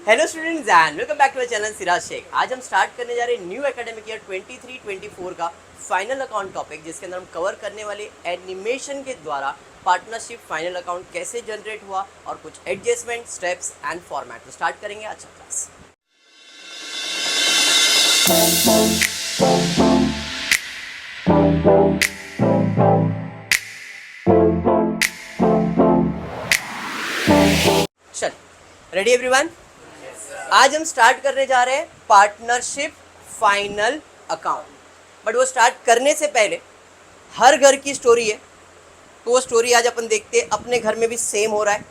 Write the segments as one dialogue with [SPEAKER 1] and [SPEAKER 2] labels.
[SPEAKER 1] Hello students and welcome back to my channel Siraj Shaikh. आज हम start करने जा रहे हैं न्यू एकेडमिक ईयर 23-24 का फाइनल अकाउंट टॉपिक, जिसके अंदर हम कवर करने वाले एनिमेशन के द्वारा पार्टनरशिप फाइनल अकाउंट कैसे जनरेट हुआ और कुछ एडजस्टमेंट स्टेप्स एंड फॉर्मेट। तो स्टार्ट करेंगे आज का क्लास। चलिए, रेडी एवरीवन? आज हम स्टार्ट करने जा रहे हैं पार्टनरशिप फाइनल अकाउंट। बट वो स्टार्ट करने से पहले हर घर की स्टोरी है, तो वो स्टोरी आज अपन देखते हैं अपने घर में भी सेम हो रहा है।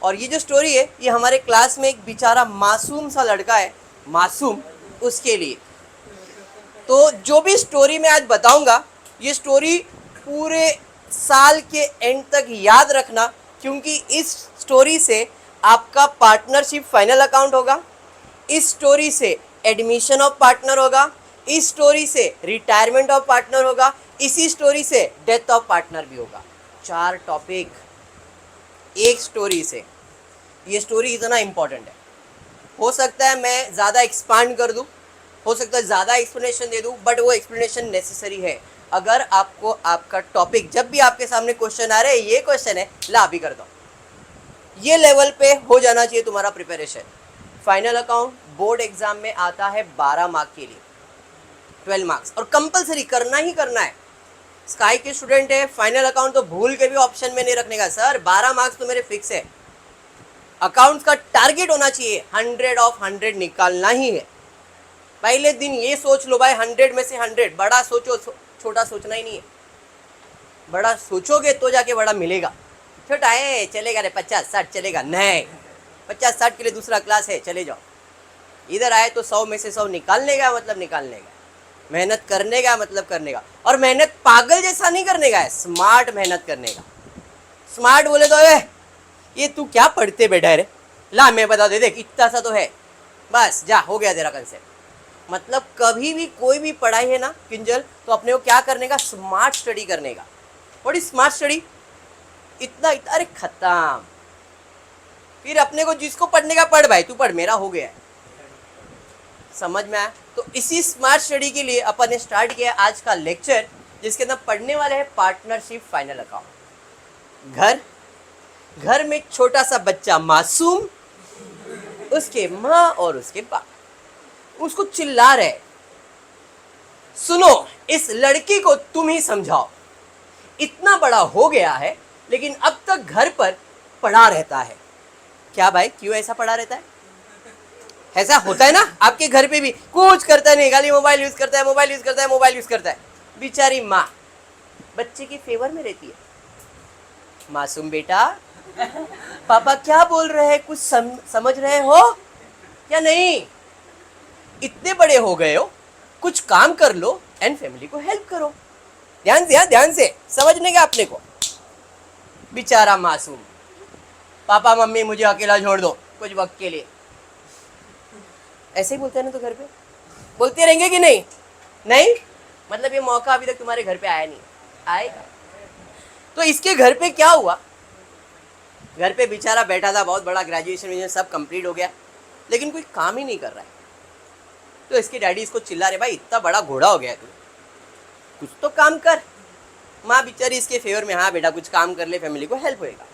[SPEAKER 1] और ये जो स्टोरी है ये हमारे क्लास में एक बेचारा मासूम सा लड़का है, मासूम, उसके लिए। तो जो भी स्टोरी मैं आज बताऊंगा ये स्टोरी पूरे साल के एंड तक याद रखना, क्योंकि इस स्टोरी से आपका पार्टनरशिप फाइनल अकाउंट होगा, इस स्टोरी से एडमिशन ऑफ पार्टनर होगा, इस स्टोरी से रिटायरमेंट ऑफ पार्टनर होगा, इसी स्टोरी से डेथ ऑफ पार्टनर भी होगा। 4 टॉपिक एक स्टोरी से। ये स्टोरी इतना इंपॉर्टेंट है। हो सकता है मैं ज़्यादा एक्सपांड कर दूँ, हो सकता है ज़्यादा एक्सप्लेनेशन दे दूँ, बट वो एक्सप्लेनेशन नेसेसरी है। अगर आपको आपका टॉपिक, जब भी आपके सामने क्वेश्चन आ रहा है, ये क्वेश्चन है, ला अभी कर दो, ये लेवल पे हो जाना चाहिए तुम्हारा preparation. Final account board exam में आता है 12 मार्क के लिए, 12 मार्क्स, और कंपलसरी करना ही करना है। स्काई के स्टूडेंट है, फाइनल अकाउंट तो भूल के भी ऑप्शन में नहीं रखने का। सर 12 मार्क्स तो मेरे फिक्स है। अकाउंट्स का टारगेट होना चाहिए 100 ऑफ 100 निकालना ही है। पहले दिन ये सोच लो भाई 100 में से 100। बड़ा सोचो, छोटा सोचना ही नहीं है। बड़ा सोचोगे तो जाके बड़ा मिलेगा। छोटा है चलेगा रे, 50-60 चलेगा नहीं, 50-60 के लिए दूसरा क्लास है, चले जाओ। इधर आए तो 100 में से 100 निकालने का मतलब निकालने का, मेहनत करने का मतलब करने का। और मेहनत पागल जैसा नहीं करने का है, स्मार्ट मेहनत करने का। स्मार्ट बोले तो ये तू क्या पढ़ते बैठा है रे, ला मैं बता दे, देख इतना सा तो है, बस जा, हो गया तेरा कंसेप्ट। मतलब कभी भी कोई भी पढ़ाई है ना किंजल, तो अपने को क्या करने का, स्मार्ट स्टडी करने का। What is smart study? इतना अरे खत्म। फिर अपने को जिसको पढ़ने का पढ़ भाई, तू पढ़, मेरा हो गया है। समझ में आया? तो इसी स्मार्ट स्टडी के लिए अपन ने स्टार्ट किया आज का लेक्चर, जिसके अंदर पढ़ने वाले हैं पार्टनरशिप फाइनल अकाउंट। घर में छोटा सा बच्चा मासूम, उसके माँ और उसके बाप उसको चिल्ला रहे, सुनो इस लड़की को तुम ही समझाओ, इतना बड़ा हो गया है लेकिन अब तक घर पर पड़ा रहता है। क्या भाई, क्यों ऐसा पड़ा रहता है? ऐसा होता है ना आपके घर पे भी, कुछ करता नहीं, खाली मोबाइल यूज करता है, मोबाइल यूज करता है, मोबाइल यूज करता है। बेचारी माँ बच्चे की फेवर में रहती है। मासूम बेटा, पापा क्या बोल रहे हैं, कुछ समझ रहे हो या नहीं? इतने बड़े हो गए हो, कुछ काम कर लो एंड फैमिली को हेल्प करो। ध्यान से, ध्यान से समझने का अपने को। बेचारा मासूम, पापा मम्मी मुझे अकेला छोड़ दो कुछ वक्त के लिए, ऐसे ही बोलते हैं ना। तो घर पे बोलते रहेंगे कि नहीं? नहीं मतलब ये मौका अभी तक तुम्हारे घर पे आया नहीं, आएगा। तो इसके घर पे क्या हुआ, घर पे बेचारा बैठा था, बहुत बड़ा ग्रेजुएशन सब कंप्लीट हो गया, लेकिन कोई काम ही नहीं कर रहा है। तो इसके डैडी इसको चिल्ला रहे, भाई इतना बड़ा घोड़ा हो गया तू, कुछ तो काम कर। माँ बेचारी इसके फेवर में, हाँ बेटा कुछ काम कर ले, फैमिली को हेल्प होएगा।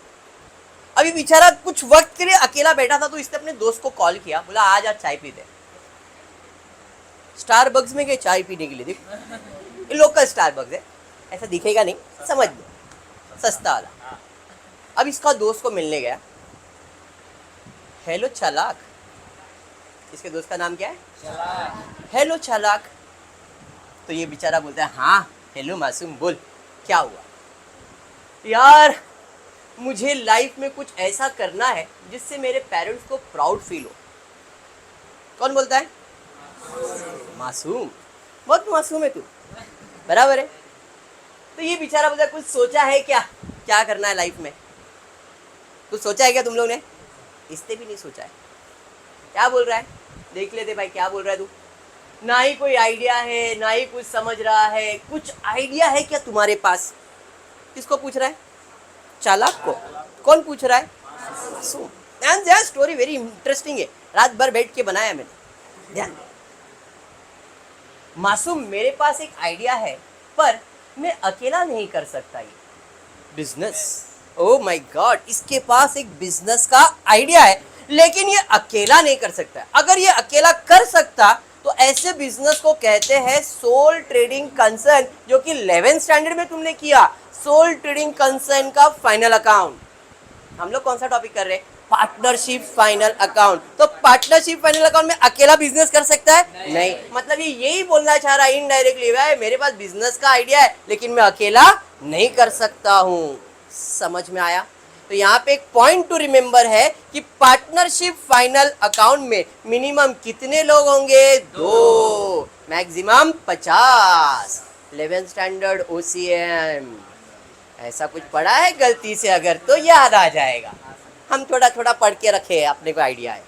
[SPEAKER 1] अभी बेचारा कुछ वक्त के लिए अकेला बैठा था, तो इसने अपने दोस्त को कॉल किया, बोला आज चाय पीते। स्टारबक्स में गए चाय पीने के लिए। देख लोकल स्टारबक्स है, ऐसा दिखेगा नहीं, समझ लो, सस्ता वाला। अब इसका दोस्त को मिलने गया। हेलो चालाक, इसके दोस्त का नाम क्या है? चालाक। हेलो चालाक। तो ये बेचारा बोलता है, हाँ हेलो मासूम, बोल क्या हुआ? यार मुझे लाइफ में कुछ ऐसा करना है जिससे मेरे पेरेंट्स को प्राउड फील हो। कौन बोलता है? मासूम। बहुत मासूम है तू, बराबर है। तो ये बेचारा बोलता है, कुछ सोचा है क्या, क्या करना है लाइफ में? कुछ सोचा है क्या तुम लोग ने? इसने भी नहीं सोचा है। क्या बोल रहा है, देख लेते भाई, क्या बोल रहा है तू? ना ही कोई आइडिया है, ना ही कुछ समझ रहा है। कुछ आइडिया है क्या तुम्हारे पास? किसको पूछ रहा है? चालाक को। कौन पूछ रहा है? मासूम। एंड स्टोरी वेरी इंटरेस्टिंग है। रात भर बैठ के बनाया मैंने, ध्यान दे। मासूम, मेरे पास एक आइडिया है पर मैं अकेला नहीं कर सकता ये बिजनेस। ओह माय गॉड, इसके पास एक बिजनेस का आइडिया है लेकिन ये अकेला नहीं कर सकता। अगर ये अकेला कर सकता तो ऐसे बिजनेस को कहते हैं सोल ट्रेडिंग कंसर्न, जो कि 11th स्टैंडर्ड में तुमने किया। सोल ट्रेडिंग कंसर्न का फाइनल अकाउंट। हम लोग कौन सा टॉपिक कर रहे हैं? Partnership final account. तो पार्टनरशिप फाइनल अकाउंट में अकेला बिजनेस कर सकता है? नहीं। मतलब ये यही बोलना चाह रहा है इनडायरेक्टली, भाई मेरे पास बिजनेस का आइडिया है लेकिन मैं अकेला नहीं कर सकता हूँ। समझ में आया? तो यहाँ पे एक पॉइंट टू रिमेंबर है कि पार्टनरशिप फाइनल अकाउंट में मिनिमम कितने लोग होंगे? 2, मैक्सिमम 50। 11th standard OCM। ऐसा कुछ पढ़ा है गलती से अगर तो याद आ जाएगा। हम थोड़ा थोड़ा पढ़ के रखे, अपने को आइडिया है।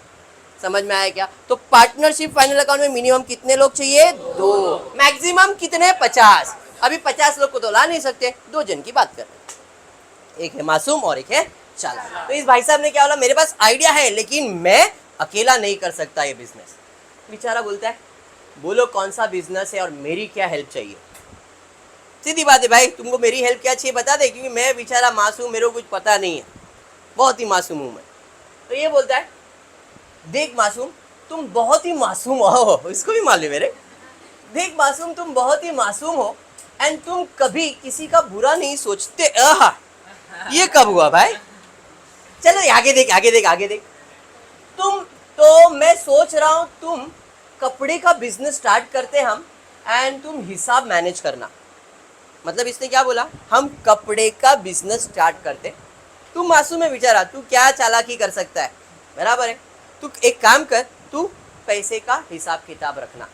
[SPEAKER 1] समझ में आया क्या? तो पार्टनरशिप फाइनल अकाउंट में मिनिमम कितने लोग चाहिए? 2। मैक्सिमम कितने? 50। अभी 50 लोग को तो ला नहीं सकते, 2 जन की बात कर रहे हैं। एक है मासूम और एक है चालाक। तो इस भाई साहब ने क्या बोला? मेरे पास आइडिया है लेकिन मैं अकेला नहीं कर सकता ये बिजनेस। बेचारा बोलता है बोलो कौन सा बिजनेस है और मेरी क्या हेल्प चाहिए। सीधी बात है भाई, तुमको मेरी हेल्प क्या चाहिए बता दे, क्योंकि मैं बेचारा मासूम, मेरे को कुछ पता नहीं है, बहुत ही मासूम हूँ मैं। तो ये बोलता है देख मासूम, तुम बहुत ही मासूम हो, इसको भी मालूम है मेरे। देख मासूम, तुम बहुत ही मासूम हो एंड तुम कभी किसी का बुरा नहीं सोचते। ये कब हुआ भाई? चलो आगे देख आगे देख आगे देख। तुम तो मैं सोच रहा हूँ तुम कपड़े का बिजनेस स्टार्ट करते हम एंड तुम हिसाब मैनेज करना। मतलब इसने क्या बोला? हम कपड़े का बिजनेस स्टार्ट करते। तू मासूम है बेचारा, तू क्या चालाकी कर सकता है? बराबर है। तू एक काम कर, तू पैसे का हिसाब किताब रखना।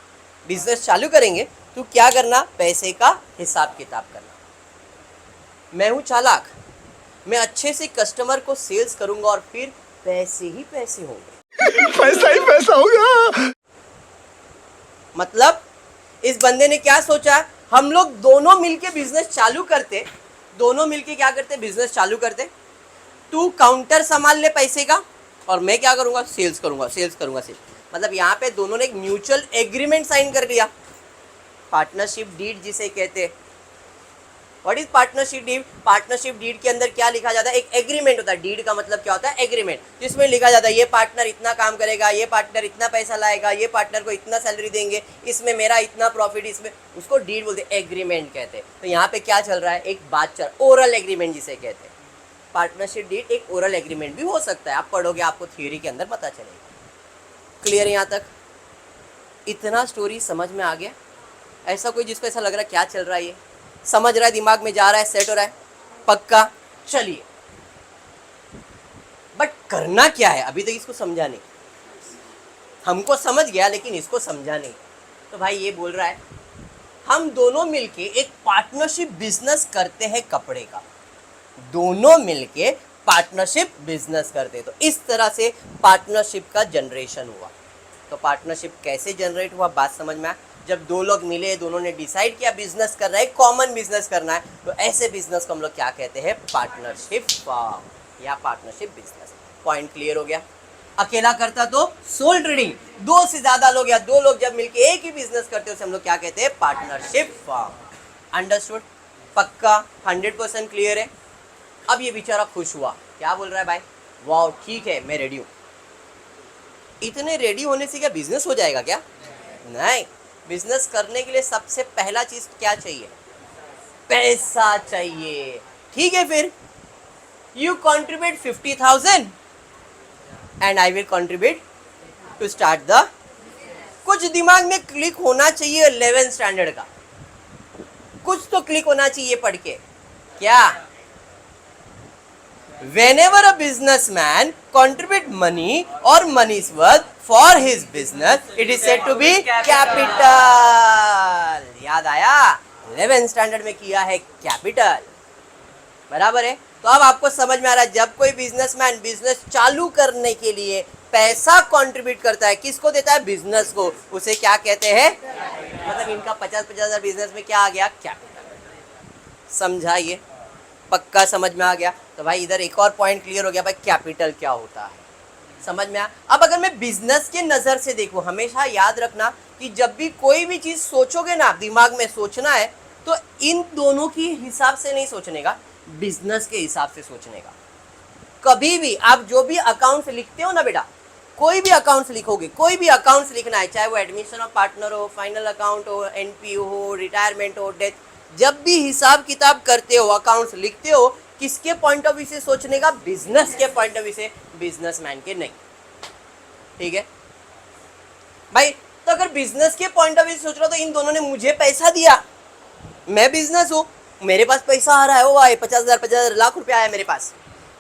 [SPEAKER 1] बिजनेस चालू करेंगे, तू क्या करना? पैसे का हिसाब किताब करना। मैं हूँ चालाक, मैं अच्छे से कस्टमर को सेल्स करूंगा और फिर पैसे ही पैसे होंगे।
[SPEAKER 2] पैसा ही पैसा होगा।
[SPEAKER 1] मतलब इस बंदे ने क्या सोचा? हम लोग दोनों मिलके बिजनेस चालू करते, दोनों मिलके क्या करते? बिजनेस चालू करते। तू काउंटर संभाल ले पैसे का और मैं क्या करूंगा? सेल्स करूंगा, सेल्स करूंगा, सेल्स। मतलब यहाँ पे दोनों ने एक म्यूचुअल एग्रीमेंट साइन कर लिया, पार्टनरशिप डीड जिसे कहते हैं। What is partnership deed? Partnership deed के अंदर क्या लिखा जाता है? एक एग्रीमेंट होता है। डीड का मतलब क्या होता है? एग्रीमेंट, जिसमें लिखा जाता है ये पार्टनर इतना काम करेगा, ये पार्टनर इतना पैसा लाएगा, ये पार्टनर को इतना सैलरी देंगे, इसमें मेरा इतना प्रॉफिट, इसमें, उसको डीड बोलते हैं, एग्रीमेंट कहते हैं। तो यहाँ पे क्या चल रहा है? एक बात चल, ओरल एग्रीमेंट जिसे कहते हैं। पार्टनरशिप डीड एक ओरल एग्रीमेंट भी हो सकता है, आप पढ़ोगे आपको थियोरी के अंदर पता चलेगा। क्लियर है यहाँ तक? इतना स्टोरी समझ में आ गया? ऐसा कोई जिसको ऐसा लग रहा है क्या चल रहा है, ये समझ रहा है, दिमाग में जा रहा है, सेट हो रहा है? पक्का? चलिए, बट करना क्या है अभी तक इसको समझा नहीं। हमको समझ गया लेकिन इसको समझा नहीं। तो भाई ये बोल रहा है हम दोनों मिलके एक पार्टनरशिप बिजनेस करते हैं कपड़े का, दोनों मिलके पार्टनरशिप बिजनेस करते। तो इस तरह से पार्टनरशिप का जनरेशन हुआ। तो पार्टनरशिप कैसे जनरेट हुआ बात समझ में आया? जब दो लोग मिले, दोनों ने डिसाइड किया बिजनेस करना है, कॉमन बिजनेस करना है, तो ऐसे बिजनेस को हम लोग क्या कहते हैं? पार्टनरशिप फर्म या पार्टनरशिप बिजनेस। पॉइंट क्लियर हो गया? अकेला करता तो सोल ट्रेडिंग, 2 से ज्यादा लोग या 2 लोग जब मिलके एक ही बिजनेस करते हैं उसे हम लोग क्या कहते हैं? Partnership firm. अंडरस्टूड? पक्का? 100% क्लियर है? अब ये बेचारा खुश हुआ, क्या बोल रहा है भाई? वाह ठीक है, मैं रेडी हूँ। इतने रेडी होने से क्या बिजनेस हो जाएगा क्या? नहीं, बिजनेस करने के लिए सबसे पहला चीज क्या चाहिए? पैसा चाहिए। ठीक है, फिर you contribute 50,000 and I will contribute to start the. कुछ दिमाग में क्लिक होना चाहिए 11th स्टैंडर्ड का, कुछ तो क्लिक होना चाहिए पढ़ के। क्या? Whenever a businessman contribute money or money's worth for his business, it is said to be capital. याद आया? 11th स्टैंडर्ड में किया है कैपिटल। बराबर है? तो अब आपको समझ में आ रहा है, जब कोई बिजनेसमैन बिजनेस चालू करने के लिए पैसा कंट्रीब्यूट करता है, किसको देता है? बिजनेस को, उसे क्या कहते हैं? मतलब इनका 50,000 बिजनेस में क्या आ गया? कैपिटल। समझाइए? पक्का समझ में आ गया? तो भाई इधर एक और पॉइंट क्लियर हो गया भाई, कैपिटल क्या होता है। समझ में आया? अब अगर मैं बिजनेस के नज़र से देखूं, हमेशा याद रखना कि जब भी कोई भी चीज़ सोचोगे ना, दिमाग में सोचना है तो इन दोनों की हिसाब से नहीं सोचने का, बिजनेस के हिसाब से सोचने का। कभी भी आप जो भी अकाउंट्स लिखते हो ना बेटा, कोई भी अकाउंट्स लिखोगे, कोई भी अकाउंट्स लिखना है, चाहे वो एडमिशन ऑफ पार्टनर हो, फाइनल अकाउंट हो, एनपीओ हो, रिटायरमेंट हो, डेथ, जब भी हिसाब किताब करते हो, अकाउंट्स लिखते हो, किसके पॉइंट ऑफ व्यू से सोचने का? बिजनेस के पॉइंट ऑफ व्यू से, बिजनेसमैन के नहीं। ठीक है भाई? तो अगर बिजनेस के पॉइंट ऑफ व्यू से सोच रहा हो तो इन दोनों ने मुझे पैसा दिया, मैं बिजनेस हूँ, मेरे पास पैसा आ रहा है, वो आए 50,000 50,000 लाख रुपया आया मेरे पास,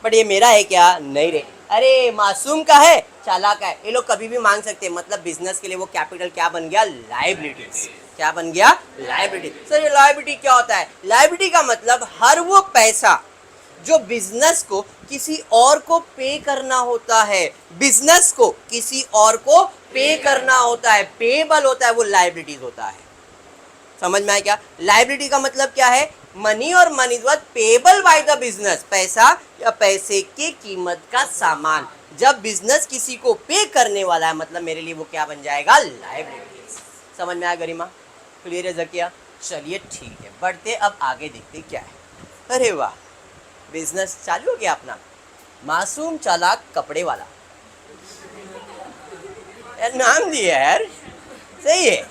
[SPEAKER 1] बट ये मेरा है क्या? नहीं रे, अरे मासूम का है, चालाक है, ये लोग कभी भी मांग सकते हैं। मतलब बिजनेस के लिए वो कैपिटल क्या बन गया? लायबिलिटीज। क्या बन गया? लायबिलिटी। सर ये लायबिलिटी क्या होता है? लायबिलिटी का मतलब हर वो पैसा जो बिजनेस को किसी और को पे करना होता है, बिजनेस को किसी और को पे करना होता है, पेबल होता है, वो लायबिलिटीज होता है। समझ में आया क्या? लायबिलिटी का मतलब क्या है? मनी और money worth payable by the business, पैसा या पैसे की कीमत का सामान जब बिजनेस किसी को पे करने वाला है, मतलब मेरे लिए वो क्या बन जाएगा? लायबिलिटीज। समझ में आया गरिमा? क्लियर है जकिया? चलिए ठीक है, बढ़ते अब आगे देखते क्या है। अरे वाह, बिजनेस चालू हो गया अपना, मासूम चालाक कपड़े वाला, यार नाम दिया यार, सही है,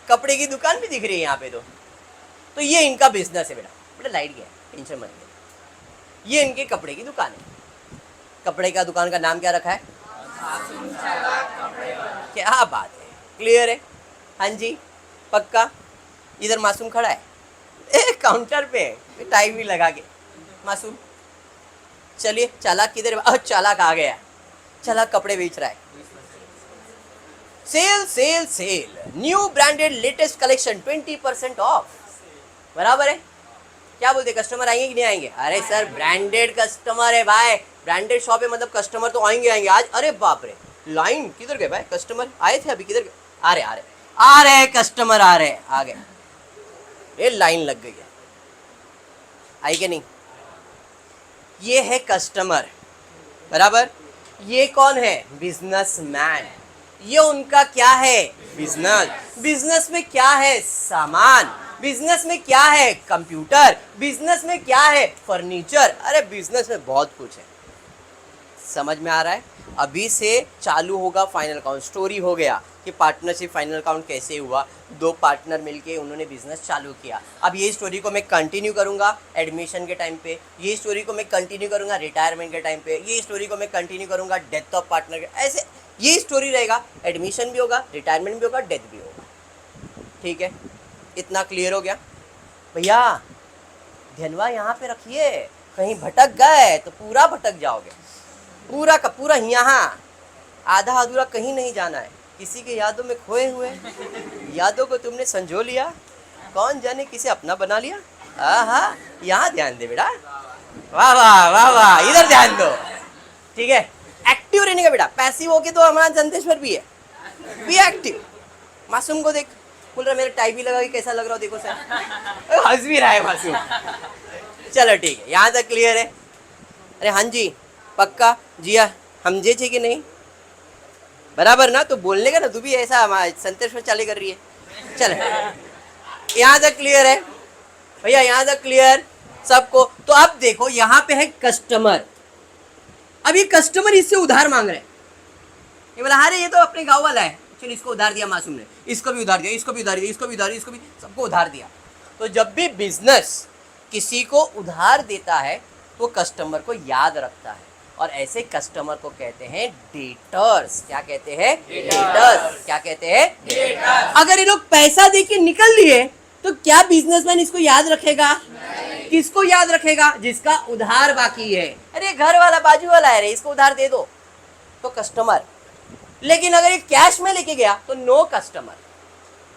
[SPEAKER 1] कपड़े की दुकान भी दिख रही है यहाँ पे। तो ये इनका बिजनेस है बेटा। बेटा लाइट गया, टेंशन मत ले, ये इनके कपड़े की दुकान है। कपड़े का दुकान का नाम क्या रखा है? क्या बात है, क्लियर है? हाँ जी, पक्का। इधर मासूम खड़ा है काउंटर पे, टाई भी लगा के, मासूम। चलिए चालाक किधर? चालाक आ गया, चालाक कपड़े बेच रहा है। Sale sale sale, new branded latest collection 20% off. बराबर है? क्या बोलते, कस्टमर आएंगे कि नहीं आएंगे? अरे सर ब्रांडेड कस्टमर है भाई, ब्रांडेड शॉप है, मतलब कस्टमर तो आएंगे आएंगे आज। अरे बाप रे, लाइन किधर गए भाई? कस्टमर आए थे अभी, किधर गए? आ रहे कस्टमर आ रहे, आ गए। ये लाइन लग गई है, आई कि नहीं? ये है कस्टमर, बराबर। ये कौन है? बिजनेसमैन। ये उनका क्या है? बिजनेस। बिजनेस में क्या है? सामान। बिजनेस में क्या है? कंप्यूटर। बिजनेस में क्या है? फर्नीचर। अरे बिजनेस में बहुत कुछ है। समझ में आ रहा है? अभी से चालू होगा फाइनल अकाउंट। स्टोरी हो गया कि पार्टनरशिप फाइनल अकाउंट कैसे हुआ, दो पार्टनर मिलके उन्होंने बिजनेस चालू किया। अब ये स्टोरी को मैं कंटिन्यू करूंगा एडमिशन के टाइम पे, ये स्टोरी को मैं कंटिन्यू करूंगा रिटायरमेंट के टाइम पे, ये स्टोरी को मैं कंटिन्यू करूंगा डेथ ऑफ पार्टनर के, ऐसे ये स्टोरी रहेगा। एडमिशन भी होगा, रिटायरमेंट भी होगा, डेथ भी होगा। ठीक है, इतना क्लियर हो गया भैया? ध्यानवा यहाँ पे रखिए, कहीं भटक गए तो पूरा भटक जाओगे, पूरा का पूरा यहाँ, आधा अधूरा कहीं नहीं जाना है। किसी के यादों में खोए हुए, यादों को तुमने संजो लिया, कौन जाने किसे अपना बना लिया। हाँ, यहाँ ध्यान दे बेटा, वाह वाह वाह वाह, इधर ध्यान दो। ठीक है, एक्टिव रहने का बेटा, पैसिव होके तो हमारा जंतेश्वर भी है, भी एक्टिव। मासूम को देख, बोल रहा मेरा टाई भी लगा के कैसा लग रहा हो, देखो सर, हंस भी रहा है मासूम। चलो ठीक है, यहाँ तक क्लियर है? अरे हाँ जी, पक्का जिया, समझे थे कि नहीं? बराबर ना? तो बोलने का ना, तू भी ऐसा संतेश्वर चाले कर रही है। चल, यहाँ तक क्लियर है भैया? यहाँ तक क्लियर सबको? तो अब देखो यहाँ पे है कस्टमर। अब ये कस्टमर इससे उधार मांग रहे हैं। ये बोला अरे ये तो अपने गाँव वाला है, चलो इसको उधार दिया मासूम ने, इसको भी उधार दिया, इसको भी उधार दिया, इसको भी उधार दिया, इसको भी, सबको उधार दिया। तो जब भी बिजनेस किसी को उधार देता है तो कस्टमर को याद रखता है, और ऐसे कस्टमर को कहते हैं डेटर्स। क्या कहते हैं? डेटर्स। क्या कहते हैं? डेटर्स। अगर ये लोग पैसा दे के निकल लिए तो क्या बिजनेसमैन इसको याद रखेगा? किसको याद रखेगा? जिसका उधार बाकी है। अरे घर वाला बाजू वाला है रे, इसको उधार दे दो, तो कस्टमर। लेकिन अगर ये कैश में लेके गया तो नो कस्टमर।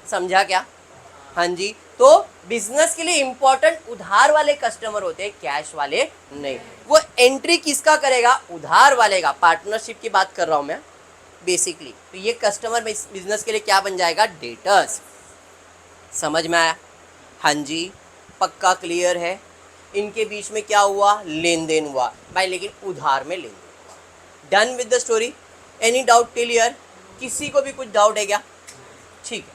[SPEAKER 1] समझा क्या? हाँ जी, तो बिजनेस के लिए इंपॉर्टेंट उधार वाले कस्टमर होते हैं, कैश वाले नहीं। वो एंट्री किसका करेगा? उधार वाले का। पार्टनरशिप की बात कर रहा हूं मैं बेसिकली। तो ये कस्टमर बिजनेस के लिए क्या बन जाएगा? डेटर्स। समझ में आया? हाँ जी, पक्का क्लियर है? इनके बीच में क्या हुआ? लेन देन हुआ भाई, लेकिन उधार में लेन देन। Done with the story? Any doubt clear? किसी को भी कुछ डाउट है क्या? ठीक है,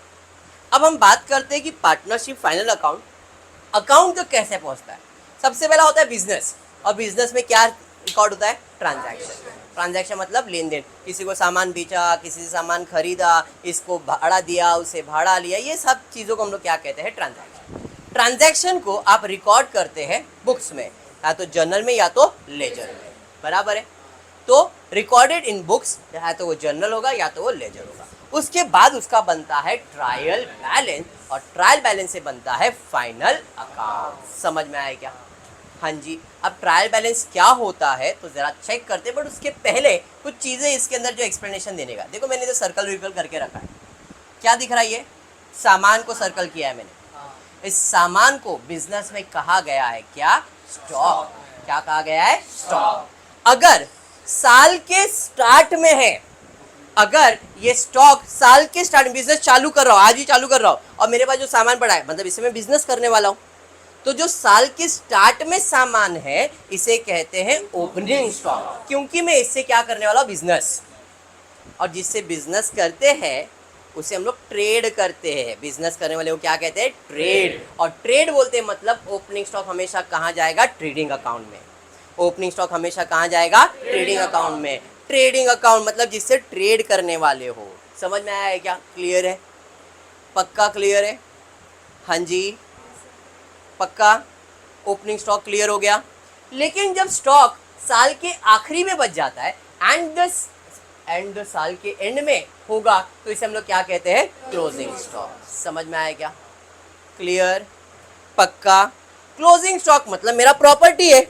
[SPEAKER 1] अब हम बात करते हैं कि पार्टनरशिप फाइनल अकाउंट तक कैसे पहुंचता है। सबसे पहला होता है बिजनेस, और बिजनेस में क्या रिकॉर्ड होता है? ट्रांजैक्शन। ट्रांजैक्शन मतलब लेन देन, किसी को सामान बेचा, किसी से सामान खरीदा, इसको भाड़ा दिया, उसे भाड़ा लिया, ये सब चीज़ों को हम लोग क्या कहते हैं? ट्रांजैक्शन। ट्रांजैक्शन को आप रिकॉर्ड करते हैं बुक्स में, या तो जर्नल में या तो लेजर में, बराबर है। तो रिकॉर्डेड इन बुक्स, या तो वो जर्नल होगा या तो वो लेजर होगा। उसके बाद उसका बनता है ट्रायल बैलेंस, और ट्रायल बैलेंस से बनता है फाइनल अकाउंट। समझ में आया क्या? हाँ जी। अब ट्रायल बैलेंस क्या होता है तो ज़रा चेक करते हैं, बट उसके पहले कुछ चीज़ें इसके अंदर जो एक्सप्लेनेशन देने का। देखो मैंने जो सर्कल विकल करके रखा है, क्या दिख रहा है? ये सामान को सर्कल किया है मैंने। इस सामान को बिजनेस में कहा गया है क्या? स्टॉक। क्या कहा गया है? स्टॉक। अगर साल के स्टार्ट में है, अगर ये स्टॉक साल के स्टार्ट में बिजनेस चालू कर रहा हूँ, आज ही चालू कर रहा हूँ, और मेरे पास जो सामान पड़ा है, मतलब इससे मैं बिजनेस करने वाला हूँ, तो जो साल के स्टार्ट में सामान है इसे कहते हैं ओपनिंग स्टॉक, क्योंकि मैं इससे क्या करने वाला हूँ? बिजनेस। और जिससे बिजनेस करते हैं उसे हम लोग ट्रेड करते हैं। बिजनेस करने वाले को क्या कहते हैं? ट्रेड। और ट्रेड बोलते हैं मतलब ओपनिंग स्टॉक हमेशा कहाँ जाएगा? ट्रेडिंग अकाउंट में। ओपनिंग स्टॉक हमेशा कहाँ जाएगा? ट्रेडिंग अकाउंट में। ट्रेडिंग अकाउंट मतलब जिससे ट्रेड करने वाले हो। समझ में आया है क्या? क्लियर है? पक्का क्लियर है? हाँ जी, पक्का। ओपनिंग स्टॉक क्लियर हो गया। लेकिन जब स्टॉक साल के आखिरी में बच जाता है, एंड साल के एंड में होगा, तो इसे हम लोग क्या कहते हैं? Closing stock. समझ में आया क्या? क्लियर? पक्का। क्लोजिंग स्टॉक मतलब मेरा प्रॉपर्टी है।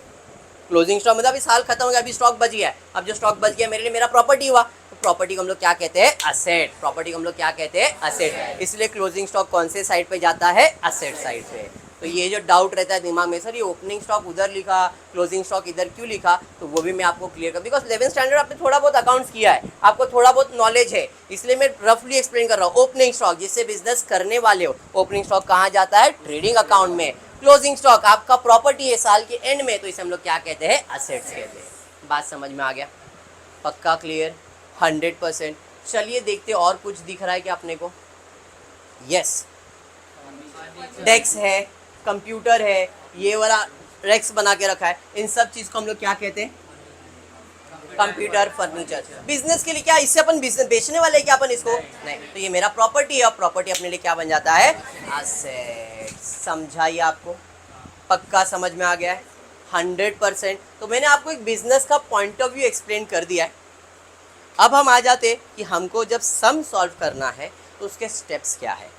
[SPEAKER 1] क्लोजिंग स्टॉक मतलब अभी साल खत्म हो गया, अभी स्टॉक बच गया है। अब जो स्टॉक बच गया मेरे लिए मेरा प्रॉपर्टी हुआ, तो प्रॉपर्टी को हम लोग क्या कहते हैं? असेट। प्रॉपर्टी को हम लोग क्या कहते हैं? असेट। इसलिए क्लोजिंग स्टॉक कौन से साइड पे जाता है? असेट साइड पे। तो ये जो डाउट रहता है दिमाग में, सर ये ओपनिंग स्टॉक उधर लिखा, क्लोजिंग स्टॉक इधर क्यों लिखा, तो वो भी मैं आपको क्लियर कर, बिकॉज 11th स्टैंडर्ड आपने थोड़ा बहुत अकाउंट्स किया है, आपको थोड़ा बहुत नॉलेज है, इसलिए मैं रफली एक्सप्लेन कर रहा हूँ। ओपनिंग स्टॉक जिससे बिजनेस करने वाले हो, ओपनिंग स्टॉक कहाँ जाता है? ट्रेडिंग अकाउंट में। क्लोजिंग स्टॉक आपका प्रॉपर्टी है साल के एंड में, तो इसे हम लोग क्या कहते हैं? असेट्स कहते हैं। बात समझ में आ गया? पक्का क्लियर? 100%। चलिए देखते और कुछ दिख रहा है क्या अपने को? यस, डेस्क है, कंप्यूटर है, ये वाला रेक्स बना के रखा है, इन सब चीज़ को हम लोग क्या कहते हैं? Computer, furniture. बिजनेस के लिए क्या, इससे अपन बिजनेस बेचने वाले हैं क्या अपन इसको? नहीं। तो ये मेरा प्रॉपर्टी है, और प्रॉपर्टी अपने लिए क्या बन जाता है? असेट। समझाइए आपको? पक्का समझ में आ गया है? 100%। तो मैंने आपको एक बिजनेस का पॉइंट ऑफ व्यू एक्सप्लेन कर दिया है। अब हम आ जाते कि हमको जब सम सॉल्व करना है तो उसके स्टेप्स क्या है।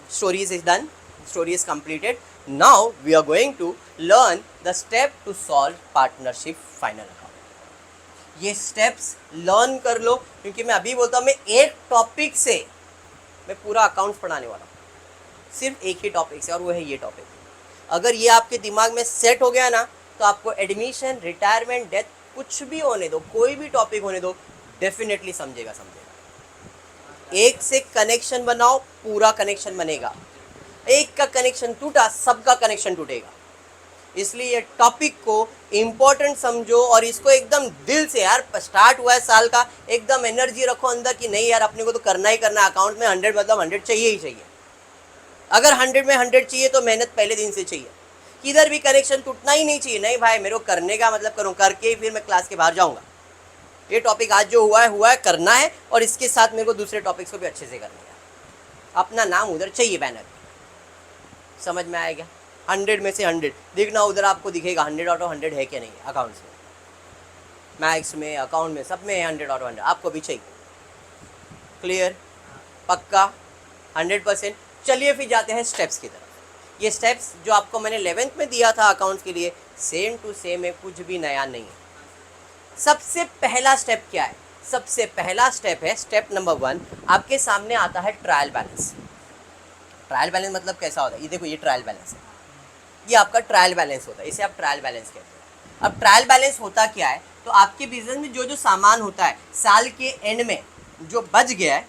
[SPEAKER 1] Story is done, story is completed. Now we are going to learn the step to solve partnership final account. ये steps learn कर लो, क्योंकि मैं अभी बोलता हूँ मैं एक टॉपिक से मैं पूरा अकाउंट्स पढ़ाने वाला हूँ, सिर्फ एक ही टॉपिक से, और वो है ये टॉपिक। अगर ये आपके दिमाग में सेट हो गया ना, तो आपको एडमिशन, रिटायरमेंट, डेथ, कुछ भी होने दो, कोई भी टॉपिक होने दो, डेफिनेटली समझेगा। एक से कनेक्शन बनाओ, पूरा कनेक्शन बनेगा। एक का कनेक्शन टूटा, सबका कनेक्शन टूटेगा। इसलिए ये टॉपिक को इम्पोर्टेंट समझो, और इसको एकदम दिल से, यार स्टार्ट हुआ है साल का, एकदम एनर्जी रखो अंदर कि नहीं यार अपने को तो करना ही करना। अकाउंट में 100 मतलब 100 चाहिए ही चाहिए। अगर 100 में 100 चाहिए तो मेहनत पहले दिन से चाहिए। किधर भी कनेक्शन टूटना ही नहीं चाहिए। नहीं भाई मेरे को करने का मतलब करूँ, करके ही फिर मैं क्लास के बाहर जाऊँगा। ये टॉपिक आज जो हुआ है करना है, और इसके साथ मेरे को दूसरे टॉपिक्स को भी अच्छे से करना है। अपना नाम उधर चाहिए बैनर। समझ में आएगा? 100 में से 100 दिखना, उधर आपको दिखेगा 100 आउट ऑफ 100 है क्या नहीं अकाउंट्स में, मैथ्स में, अकाउंट में, सब में 100 आउट ऑफ 100 आपको भी चाहिए। क्लियर? पक्का? 100%। चलिए फिर जाते हैं स्टेप्स की तरफ। ये स्टेप्स जो आपको मैंने 11th में दिया था अकाउंट्स के लिए, सेम टू सेम है, कुछ भी नया नहीं है। सबसे पहला स्टेप क्या है? सबसे पहला स्टेप है, स्टेप नंबर 1, आपके सामने आता है ट्रायल बैलेंस। ट्रायल बैलेंस मतलब कैसा होता है? ये देखो, ये ट्रायल बैलेंस है, ये आपका ट्रायल बैलेंस होता है, इसे आप ट्रायल बैलेंस कहते हैं। अब ट्रायल बैलेंस होता क्या है? तो आपके बिजनेस में जो जो सामान होता है साल के एंड में जो बच गया है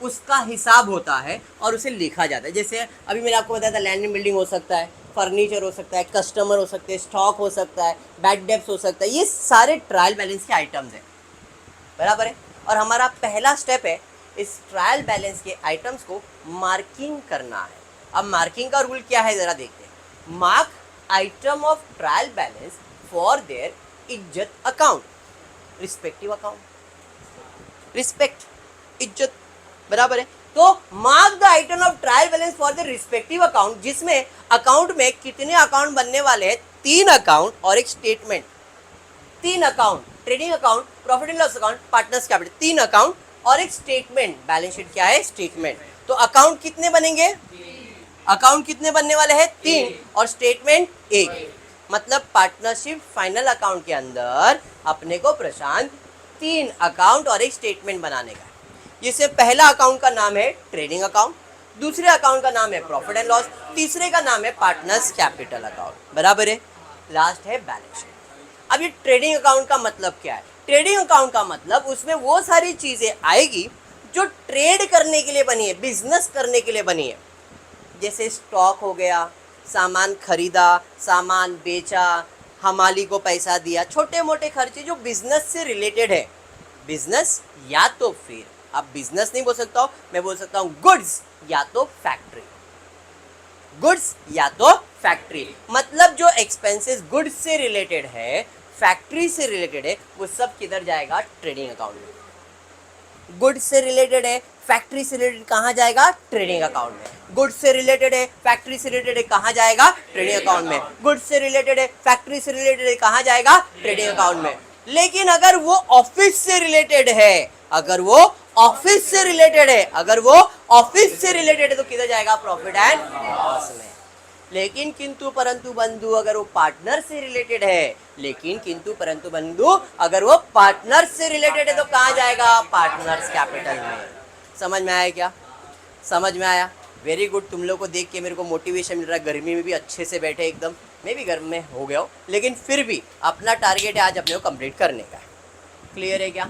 [SPEAKER 1] उसका हिसाब होता है और उसे लिखा जाता है। जैसे अभी मैंने आपको बताया था, लैंड एंड बिल्डिंग हो सकता है, फर्नीचर हो सकता है, कस्टमर हो सकते हैं, स्टॉक हो सकता है, बैड डेब्ट्स हो सकता है, ये सारे ट्रायल बैलेंस के आइटम्स हैं। बराबर है? और हमारा पहला स्टेप है इस ट्रायल बैलेंस के आइटम्स को मार्किंग करना है। अब मार्किंग का रूल क्या है जरा देखते हैं। Mark item of trial balance for their इज्जत अकाउंट, रिस्पेक्टिव अकाउंट, रिस्पेक्ट इज्जत बराबर है। तो mark the item of trial balance for the respective account, जिसमें अकाउंट में कितने अकाउंट बनने वाले हैं, 3 अकाउंट और एक statement. 3 account, trading account, profit and loss account, partners capital, 3 account और एक स्टेटमेंट। बैलेंस शीट क्या है, स्टेटमेंट। तो अकाउंट कितने बनेंगे, अकाउंट कितने बनने वाले हैं, 3 और स्टेटमेंट 1। मतलब पार्टनरशिप फाइनल अकाउंट के अंदर अपने को प्रशांत 3 अकाउंट और एक स्टेटमेंट बनाने का है। जिससे पहला अकाउंट का नाम है ट्रेडिंग अकाउंट, दूसरे अकाउंट का नाम है प्रॉफिट एंड लॉस, तीसरे का नाम है पार्टनर्स कैपिटल अकाउंट, बराबर है। लास्ट है बैलेंस शीट। अब ये ट्रेडिंग अकाउंट का मतलब क्या है, ट्रेडिंग अकाउंट का मतलब उसमें वो सारी चीजें आएगी जो ट्रेड करने के लिए बनी है, बिजनेस करने के लिए बनी है। जैसे स्टॉक हो गया, सामान खरीदा, सामान बेचा, हमाली को पैसा दिया, छोटे मोटे खर्चे जो बिजनेस से रिलेटेड है। बिजनेस या तो फिर आप बिजनेस नहीं बोल सकता हूँ, मैं बोल सकता हूँ गुड्स या तो फैक्ट्री, गुड्स या तो फैक्ट्री। मतलब जो एक्सपेंसेस गुड्स से रिलेटेड है, फैक्ट्री से रिलेटेड है, वो सब किधर जाएगा, ट्रेडिंग अकाउंट में। गुड्स से रिलेटेड है, फैक्ट्री से रिलेटेड कहाँ जाएगा, ट्रेडिंग अकाउंट में। गुड्स से रिलेटेड है, फैक्ट्री से रिलेटेड है, कहाँ जाएगा, ट्रेडिंग अकाउंट में। गुड्स से रिलेटेड है, फैक्ट्री से रिलेटेड है, कहाँ जाएगा, ट्रेडिंग अकाउंट में। लेकिन अगर वो ऑफिस से रिलेटेड है, अगर वो ऑफिस से रिलेटेड है, अगर वो ऑफिस से रिलेटेड है तो किधर जाएगा, प्रॉफिट एंड लॉस में। लेकिन किंतु परंतु बंधु अगर वो पार्टनर से रिलेटेड है, लेकिन किंतु परंतु बंधु अगर वो पार्टनर से रिलेटेड है तो कहाँ जाएगा, पार्टनर्स कैपिटल में। समझ में आया क्या, समझ में आया, वेरी गुड। तुम लोग को देख के मेरे को मोटिवेशन मिल रहा है, गर्मी में भी अच्छे से बैठे एकदम, मैं भी गर्म में हो गया हूँ, लेकिन फिर भी अपना टारगेट है आज अपने को कंप्लीट करने का। क्लियर है क्या,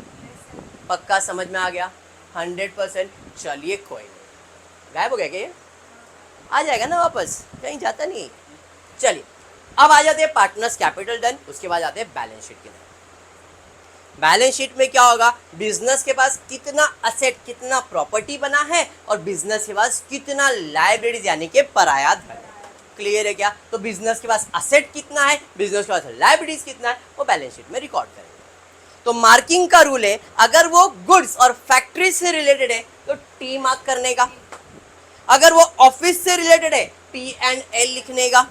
[SPEAKER 1] पक्का समझ में आ गया, 100%। चलिए कोई नहीं, गायब हो गया क्या ये, आ जाएगा ना वापस, कहीं जाता नहीं। चलिए अब आ जाते हैं पार्टनर्स कैपिटल डन, उसके बाद आते हैं बैलेंस शीट के अंदर। बैलेंस शीट में क्या होगा, बिजनेस के पास कितना असेट, कितना प्रॉपर्टी बना है और बिजनेस के पास कितना लाइबिलिटीज यानी कि पराया धन। क्लियर है क्या, तो बिजनेस के पास असेट कितना है, बिजनेस के पास लाइबिलिटीज कितना है, वो बैलेंस शीट में रिकॉर्ड करेंगे। तो मार्किंग का रूल है, अगर वो गुड्स और फैक्ट्री से रिलेटेड है तो टी मार्क करने का, अगर वो ऑफिस से रिलेटेड है P&L लिखने का,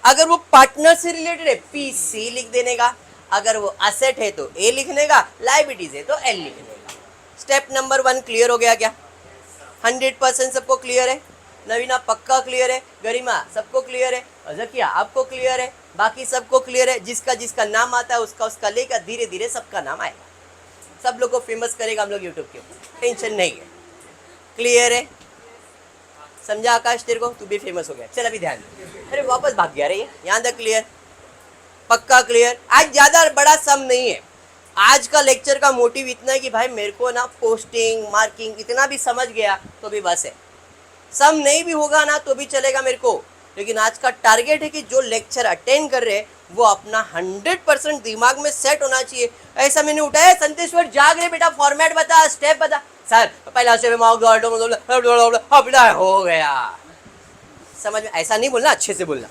[SPEAKER 1] अगर वो पार्टनर से रिलेटेड है PC लिख देने का, अगर वो असेट है तो A लिखने का, लाइबिलिटीज है तो L लिखने का। स्टेप नंबर 1 क्लियर हो गया क्या, 100% सबको क्लियर है, नवीना पक्का क्लियर है, गरिमा सबको क्लियर है, अजकिया आपको क्लियर है, बाकी सबको क्लियर है। जिसका जिसका नाम आता है उसका उसका लेकर धीरे धीरे सबका नाम आएगा, सब लोग को फेमस करेगा हम लोग यूट्यूब के ऊपर, टेंशन नहीं है। क्लियर है, समझा आकाश तेरे को, तू भी फेमस हो गया। चल अभी ध्यान दे, अरे वापस भाग गया रे, यहाँ तक क्लियर, पक्का क्लियर। आज ज़्यादा बड़ा सम नहीं है, आज का लेक्चर का मोटिव इतना है कि भाई मेरे को ना पोस्टिंग मार्किंग इतना भी समझ गया तो भी बस है, सम नहीं भी होगा ना तो भी चलेगा मेरे को। लेकिन आज का टारगेट है कि जो लेक्चर अटेंड कर रहे हैं वो अपना 100% दिमाग में सेट होना चाहिए। ऐसा मैंने उठाया, संतेश्वर जाग रहे बेटा, फॉर्मेट बता, स्टेप बता। सर पहला स्टेप हो गया, समझ में, ऐसा नहीं बोलना, अच्छे से बोलना,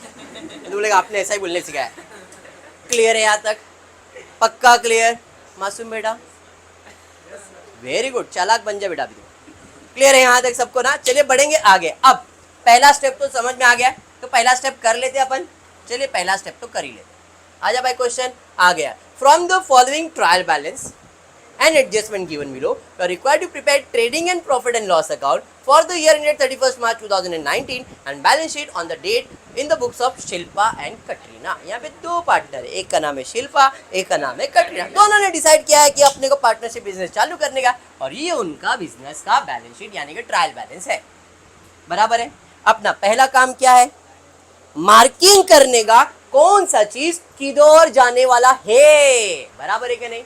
[SPEAKER 1] तो बोलेगा आपने ऐसा ही बोलने सिखाया। क्लियर है यहाँ तक, पक्का क्लियर मासूम बेटा, वेरी गुड, चालाक बन जा बेटा अभी। क्लियर है यहाँ तक सबको ना, चलिए बढ़ेंगे आगे। अब पहला स्टेप तो समझ में आ गया, तो पहला स्टेप कर लेते अपन, चलिए पहला स्टेप तो कर ही लेते। आजा भाई, क्वेश्चन आ गया, from the following trial balance and adjustment given below, you are required to prepare trading and profit and loss account for the year ended 31st March 2019 and balance sheet on the date in the books of Shilpa and Katrina. यहाँ पे 2 partner है, एक का नाम है शिल्पा, एक का नाम है कटरीना। दोनों ने डिसाइड किया है कि अपने को पार्टनरशिप बिजनेस चालू करने का, और ये उनका बिजनेस का बैलेंस शीट यानी कि ट्रायल बैलेंस है, बराबर है। अपना पहला काम क्या है, मार्किंग करने का, कौन सा चीज किधर जाने वाला है, बराबर है कि नहीं।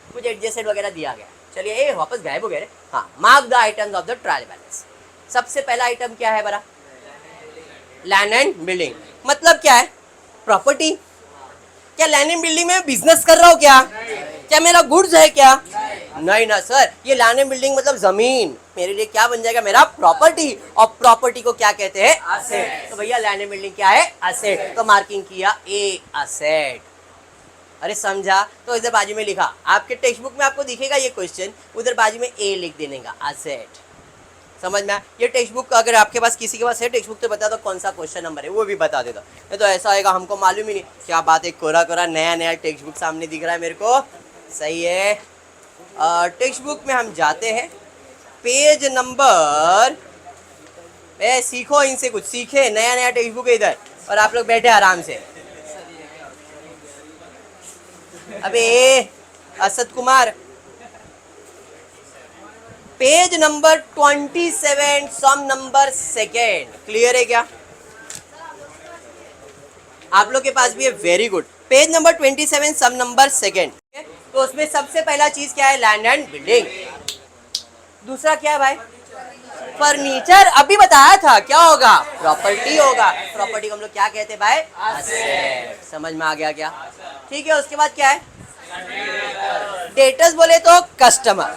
[SPEAKER 1] कुछ एडजस्टेड वगैरह दिया गया, चलिए वापस गायब हो गए। हाँ, mark the items of the trial balance. सबसे पहला आइटम क्या है बरा, लैंड एंड बिल्डिंग। मतलब क्या है, प्रॉपर्टी। क्या लैंड एंड बिल्डिंग में बिजनेस कर रहा हूँ क्या, क्या मेरा गुड्स है क्या, नहीं ना सर, ये लैंड एंड बिल्डिंग मतलब जमीन मेरे लिए क्या बन जाएगा, मेरा प्रॉपर्टी, और प्रॉपर्टी को क्या कहते हैं, असेट। तो भैया लैंड एंड बिल्डिंग क्या है, असेट। तो मार्किंग किया ए असेट। अरे समझा? तो इधर बाजू में लिखा, आपके टेक्स्ट बुक में आपको दिखेगा ये क्वेश्चन, उधर बाजू में ए लिख देने का, असेट। समझ में? ये टेक्स्ट बुक अगर आपके पास किसी के पास है टेक्स्ट बुक, तो बता दो कौन सा क्वेश्चन नंबर है, वो भी बता देता। नहीं तो ऐसा आएगा हमको मालूम ही नहीं, क्या बात है, कोरा कोरा नया नया टेक्स्ट बुक सामने दिख रहा है मेरे को। सही है। टेक्स्ट बुक में हम जाते हैं, पेज नंबर, सीखो इनसे कुछ, सीखे, नया नया टेक्स्ट बुक है इधर, और आप लोग बैठे आराम से। अबे असद कुमार, पेज नंबर 27 सम नंबर सेकेंड, क्लियर है क्या? आप लोग के पास भी है, वेरी गुड। पेज नंबर 27 सम नंबर सेकेंड। तो उसमें सबसे पहला चीज क्या है, लैंड एंड बिल्डिंग। दूसरा क्या है भाई, फर्नीचर। अभी बताया था क्या होगा, प्रॉपर्टी होगा। प्रॉपर्टी को हम लोग क्या कहते हैं भाई, असेट। समझ में आ गया क्या? ठीक है। उसके बाद क्या है, डेटर्स बोले तो कस्टमर।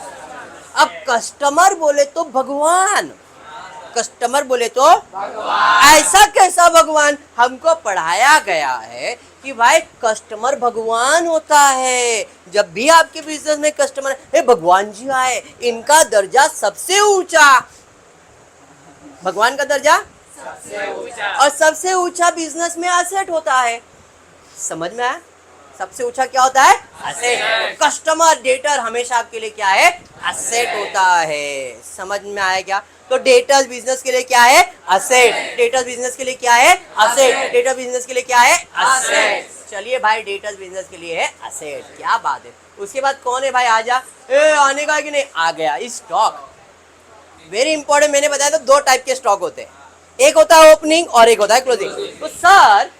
[SPEAKER 1] अब कस्टमर बोले तो भगवान, कस्टमर बोले तो भगवान। ऐसा कैसा भगवान? हमको पढ़ाया गया है कि भाई कस्टमर भगवान होता है। जब भी आपके बिजनेस में कस्टमर, हे भगवान जी आए, इनका दर्जा सबसे ऊंचा, भगवान का दर्जा सबसे ऊंचा, और सबसे ऊंचा बिजनेस में एसेट होता है। समझ में आया? सबसे ऊंचा क्या होता है, एसेट। कस्टमर डेटर हमेशा आपके लिए क्या है, एसेट होता है। समझ में आया क्या? तो डेटर्स बिजनेस के लिए क्या है, एसेट। डेटर्स बिजनेस के लिए क्या है, एसेट। डेटर बिजनेस के लिए क्या है, एसेट। चलिए भाई, डेटर्स बिजनेस के लिए है एसेट, क्या बात है। उसके बाद कौन है भाई, आजा, आने का कि नहीं, आ गया स्टॉक। वेरी इंपॉर्टेंट, मैंने बताया था दो टाइप के स्टॉक होते हैं, एक होता है ओपनिंग और एक होता है क्लोजिंग। तो सर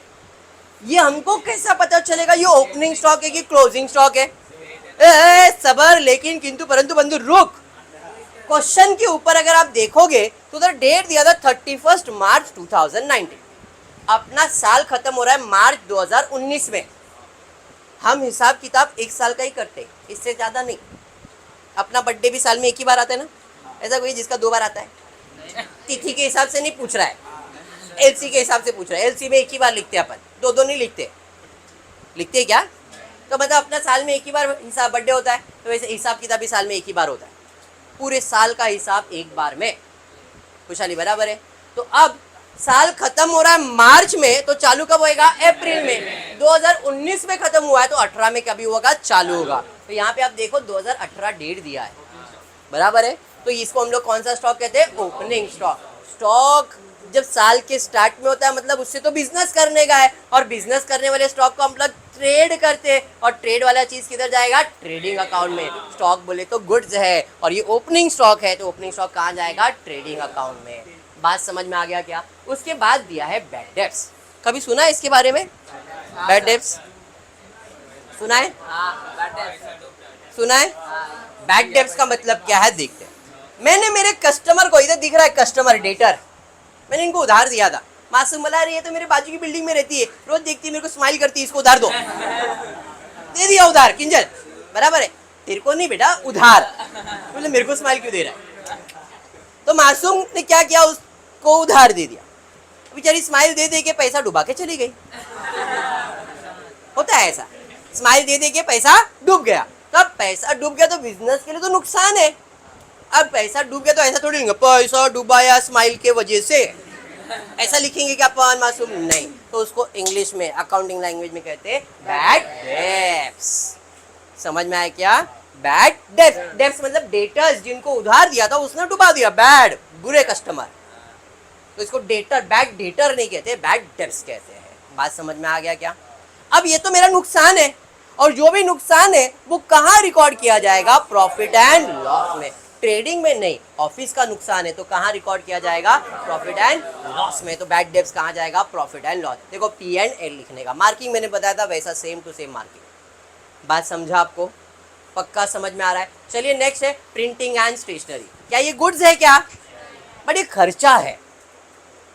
[SPEAKER 1] ये हमको कैसा पता चलेगा ये ओपनिंग स्टॉक है कि क्लोजिंग स्टॉक है? सबर, लेकिन, किंतु, परंतु, बंधु, रुक। क्वेश्चन के ऊपर अगर आप देखोगे तो उधर डेट दिया था 31 मार्च 2019। अपना साल खत्म हो रहा है मार्च 2019 में। हम हिसाब किताब एक साल का ही करते हैं, इससे ज्यादा नहीं। अपना बर्थडे भी साल में एक ही बार आता है ना, ऐसा कोई जिसका दो बार आता है? तिथि के हिसाब से नहीं पूछ रहा है, एलसी के हिसाब से पूछ रहा है। एलसी में एक ही बार लिखते हैं अपन, दो दो नहीं लिखते। लिखते क्या? तो मतलब अपना साल में एक ही बार हिसाब बर्थडे होता है, तो वैसे हिसाब किताब भी साल में एक ही बार होता है। पूरे साल का हिसाब एक बार में, खुशहाली बराबर है। तो अब साल खत्म हो रहा है मार्च में, तो चालू कब होएगा, अप्रैल में। 2019 में खत्म हुआ है तो 18 में कभी होगा, चालू होगा। तो यहाँ पे आप देखो 2018 डेट दिया है, बराबर है। तो इसको हम लोग कौन सा स्टॉक कहते हैं, ओपनिंग स्टॉक। स्टॉक जब साल के स्टार्ट में होता है मतलब उससे तो बिजनेस करने का है, और बिजनेस करने वाले स्टॉक को हम लोग ट्रेड करते हैं, और ट्रेड वाला चीज किधर जाएगा, ट्रेडिंग अकाउंट में। स्टॉक बोले तो गुड्स है, और ये ओपनिंग स्टॉक है, तो ओपनिंग स्टॉक कहाँ जाएगा, ट्रेडिंग अकाउंट में। बात समझ में आ गया क्या? उसके बाद दिया है बैड डेब्ट्स। कभी सुना है इसके बारे में, बैड डेब्ट्स सुना है? सुना है? बैड डेब्ट्स का मतलब क्या है, देखते हैं। मैंने मेरे कस्टमर को, इधर दिख रहा है कस्टमर डेटर, मैंने इनको उधार दिया था। मासूम बोला रही है तो मेरे बाजू की बिल्डिंग में रहती है, रोज देखती है, मेरे को स्माइल करती है, इसको उधार दो। दे दिया उधार, किंजल, बराबर है। तेरे को नहीं बेटा, उधार। बोले मेरे को स्माइल क्यों दे रहा है? तो मासूम ने क्या किया, उसको उधार दे दिया। बेचारी स्माइल दे दे के पैसा डुबा के चली गई। होता है ऐसा, स्माइल दे दे के पैसा डूब गया। तो अब पैसा डूब गया तो बिजनेस के लिए तो नुकसान है। अब पैसा डूब गया तो ऐसा थोड़ी लिखेंगे पैसा डूबाया स्माइल के वजह से, ऐसा लिखेंगे क्या अपन, मासूम? नहीं। तो उसको इंग्लिश में, अकाउंटिंग लैंग्वेज में कहते हैं बैड डेब्ट्स। समझ में आया क्या? Bad debts. डेब्ट्स मतलब डेटर्स, जिनको उधार दिया था उसने डुबा दिया, बैड, बुरे कस्टमर। तो इसको डेटर, बैड डेटर नहीं कहते, बैड डेब्ट्स कहते हैं। बात समझ में आ गया क्या? अब ये तो मेरा नुकसान है, और जो भी नुकसान है वो कहाँ रिकॉर्ड किया जाएगा, प्रॉफिट एंड लॉस में। ट्रेडिंग में नहीं, ऑफिस का नुकसान है तो कहाँ रिकॉर्ड किया जाएगा, प्रॉफिट एंड लॉस में। तो बैड डेब्ट्स कहाँ जाएगा, प्रॉफिट एंड लॉस। देखो P&L लिखने का मार्किंग मैंने बताया था, वैसा सेम टू सेम मार्किंग। बात समझा आपको? पक्का समझ में आ रहा है? चलिए नेक्स्ट है प्रिंटिंग एंड स्टेशनरी। क्या ये गुड्स है क्या? बट ये खर्चा है।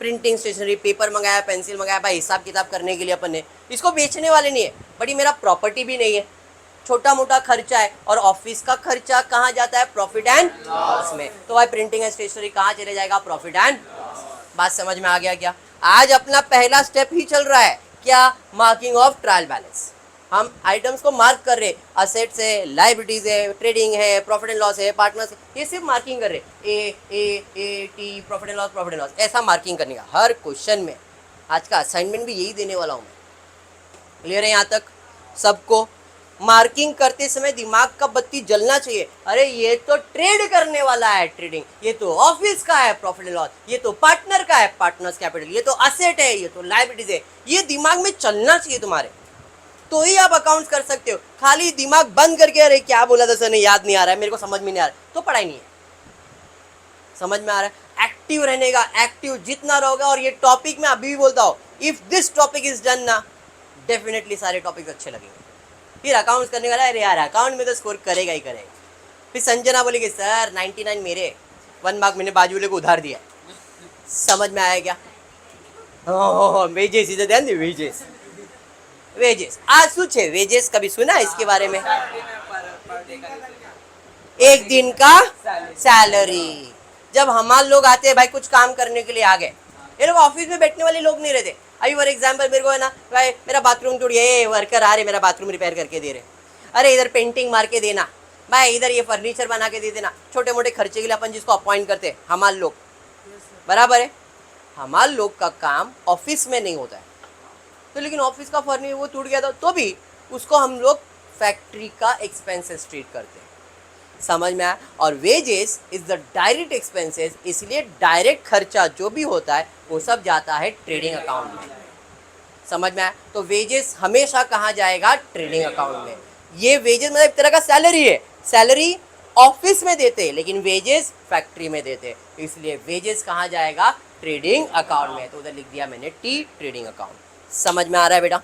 [SPEAKER 1] प्रिंटिंग, स्टेशनरी, पेपर मंगाया, पेंसिल मंगाया, भाई हिसाब किताब करने के लिए अपन ने, इसको बेचने वाले नहीं है, बट ये मेरा प्रॉपर्टी भी नहीं है। छोटा मोटा खर्चा है, और ऑफिस का खर्चा कहाँ जाता है? प्रॉफिट एंड लॉस में। तो भाई प्रिंटिंग एंड स्टेशनरी कहाँ चले जाएगा? Profit and loss. बात समझ में आ गया क्या? आज अपना पहला स्टेप ही चल रहा है, क्या? Marking of trial balance. हम आइटम्स को मार्क कर रहे, असेट्स है, लाइबिलिटीज है, ट्रेडिंग है, प्रॉफिट एंड लॉस है, पार्टनर्स है, ये सिर्फ मार्किंग कर रहे, A T, profit and loss, ऐसा मार्किंग करने का हर क्वेश्चन में। आज का असाइनमेंट भी यही देने वाला हूँ मैं। क्लियर है यहाँ तक सबको? मार्किंग करते समय दिमाग का बत्ती जलना चाहिए, अरे ये तो ट्रेड करने वाला है, ट्रेडिंग, ये तो ऑफिस का है, प्रॉफिट एंड लॉस, ये तो पार्टनर का है, पार्टनर्स कैपिटल, ये तो असेट है, ये तो लायबिलिटीज है। ये दिमाग में चलना चाहिए तुम्हारे, तो ही आप अकाउंट्स कर सकते हो। खाली दिमाग बंद करके अरे क्या बोला था सर ने, याद नहीं आ रहा है, मेरे को समझ में नहीं आ रहा है, तो पढ़ाई नहीं है। समझ में आ रहा है? एक्टिव रहने का, एक्टिव जितना रहोगे। और ये टॉपिक मैं अभी भी बोलता हूँ, if this topic is done ना, डेफिनेटली सारे टॉपिक अच्छे लगेंगे। फिर अकाउंट्स करने वाला, अरे यार अकाउंट में तो स्कोर करेगा ही करेगा। फिर संजना बोलेगी सर 99 मेरे, 1 मार्क मैंने बाजू वाले को उधार दिया। समझ में आया क्या? वेजेस, इधर ध्यान दे, वेजेस वेजेस। आज सूचे वेजेस कभी सुना इसके बारे में? एक दिन का सैलरी। जब हमारे लोग आते हैं भाई कुछ काम करने के लिए आ गए, ये लोग ऑफिस में बैठने वाले लोग नहीं रहते। अभी फॉर एग्जाम्पल मेरे को है ना, भाई मेरा बाथरूम टूट गया, ये वर्कर आ रहे मेरा बाथरूम रिपेयर करके दे रहे, अरे इधर पेंटिंग मार के देना, भाई इधर ये फर्नीचर बना के दे देना। छोटे मोटे खर्चे के लिए अपन जिसको अपॉइंट करते हैं हमारे लोग, बराबर है? हमारे लोग का काम ऑफिस में नहीं होता है, तो लेकिन ऑफिस का फर्नीचर वो टूट गया था तो भी उसको हम लोग फैक्ट्री का एक्सपेंसेस ट्रीट करते हैं। समझ में आया? और wages is the direct expenses, इसलिए डायरेक्ट खर्चा जो भी होता है वो सब जाता है ट्रेडिंग अकाउंट में। समझ में आया? तो वेजेस हमेशा कहाँ जाएगा? ट्रेडिंग अकाउंट में। ये वेजेस मतलब एक तरह का सैलरी है, सैलरी ऑफिस में देते हैं लेकिन वेजेस फैक्ट्री में देते हैं, इसलिए वेजेस कहाँ जाएगा? ट्रेडिंग अकाउंट में। तो उधर लिख दिया मैंने टी, ट्रेडिंग अकाउंट। समझ में आ रहा है बेटा?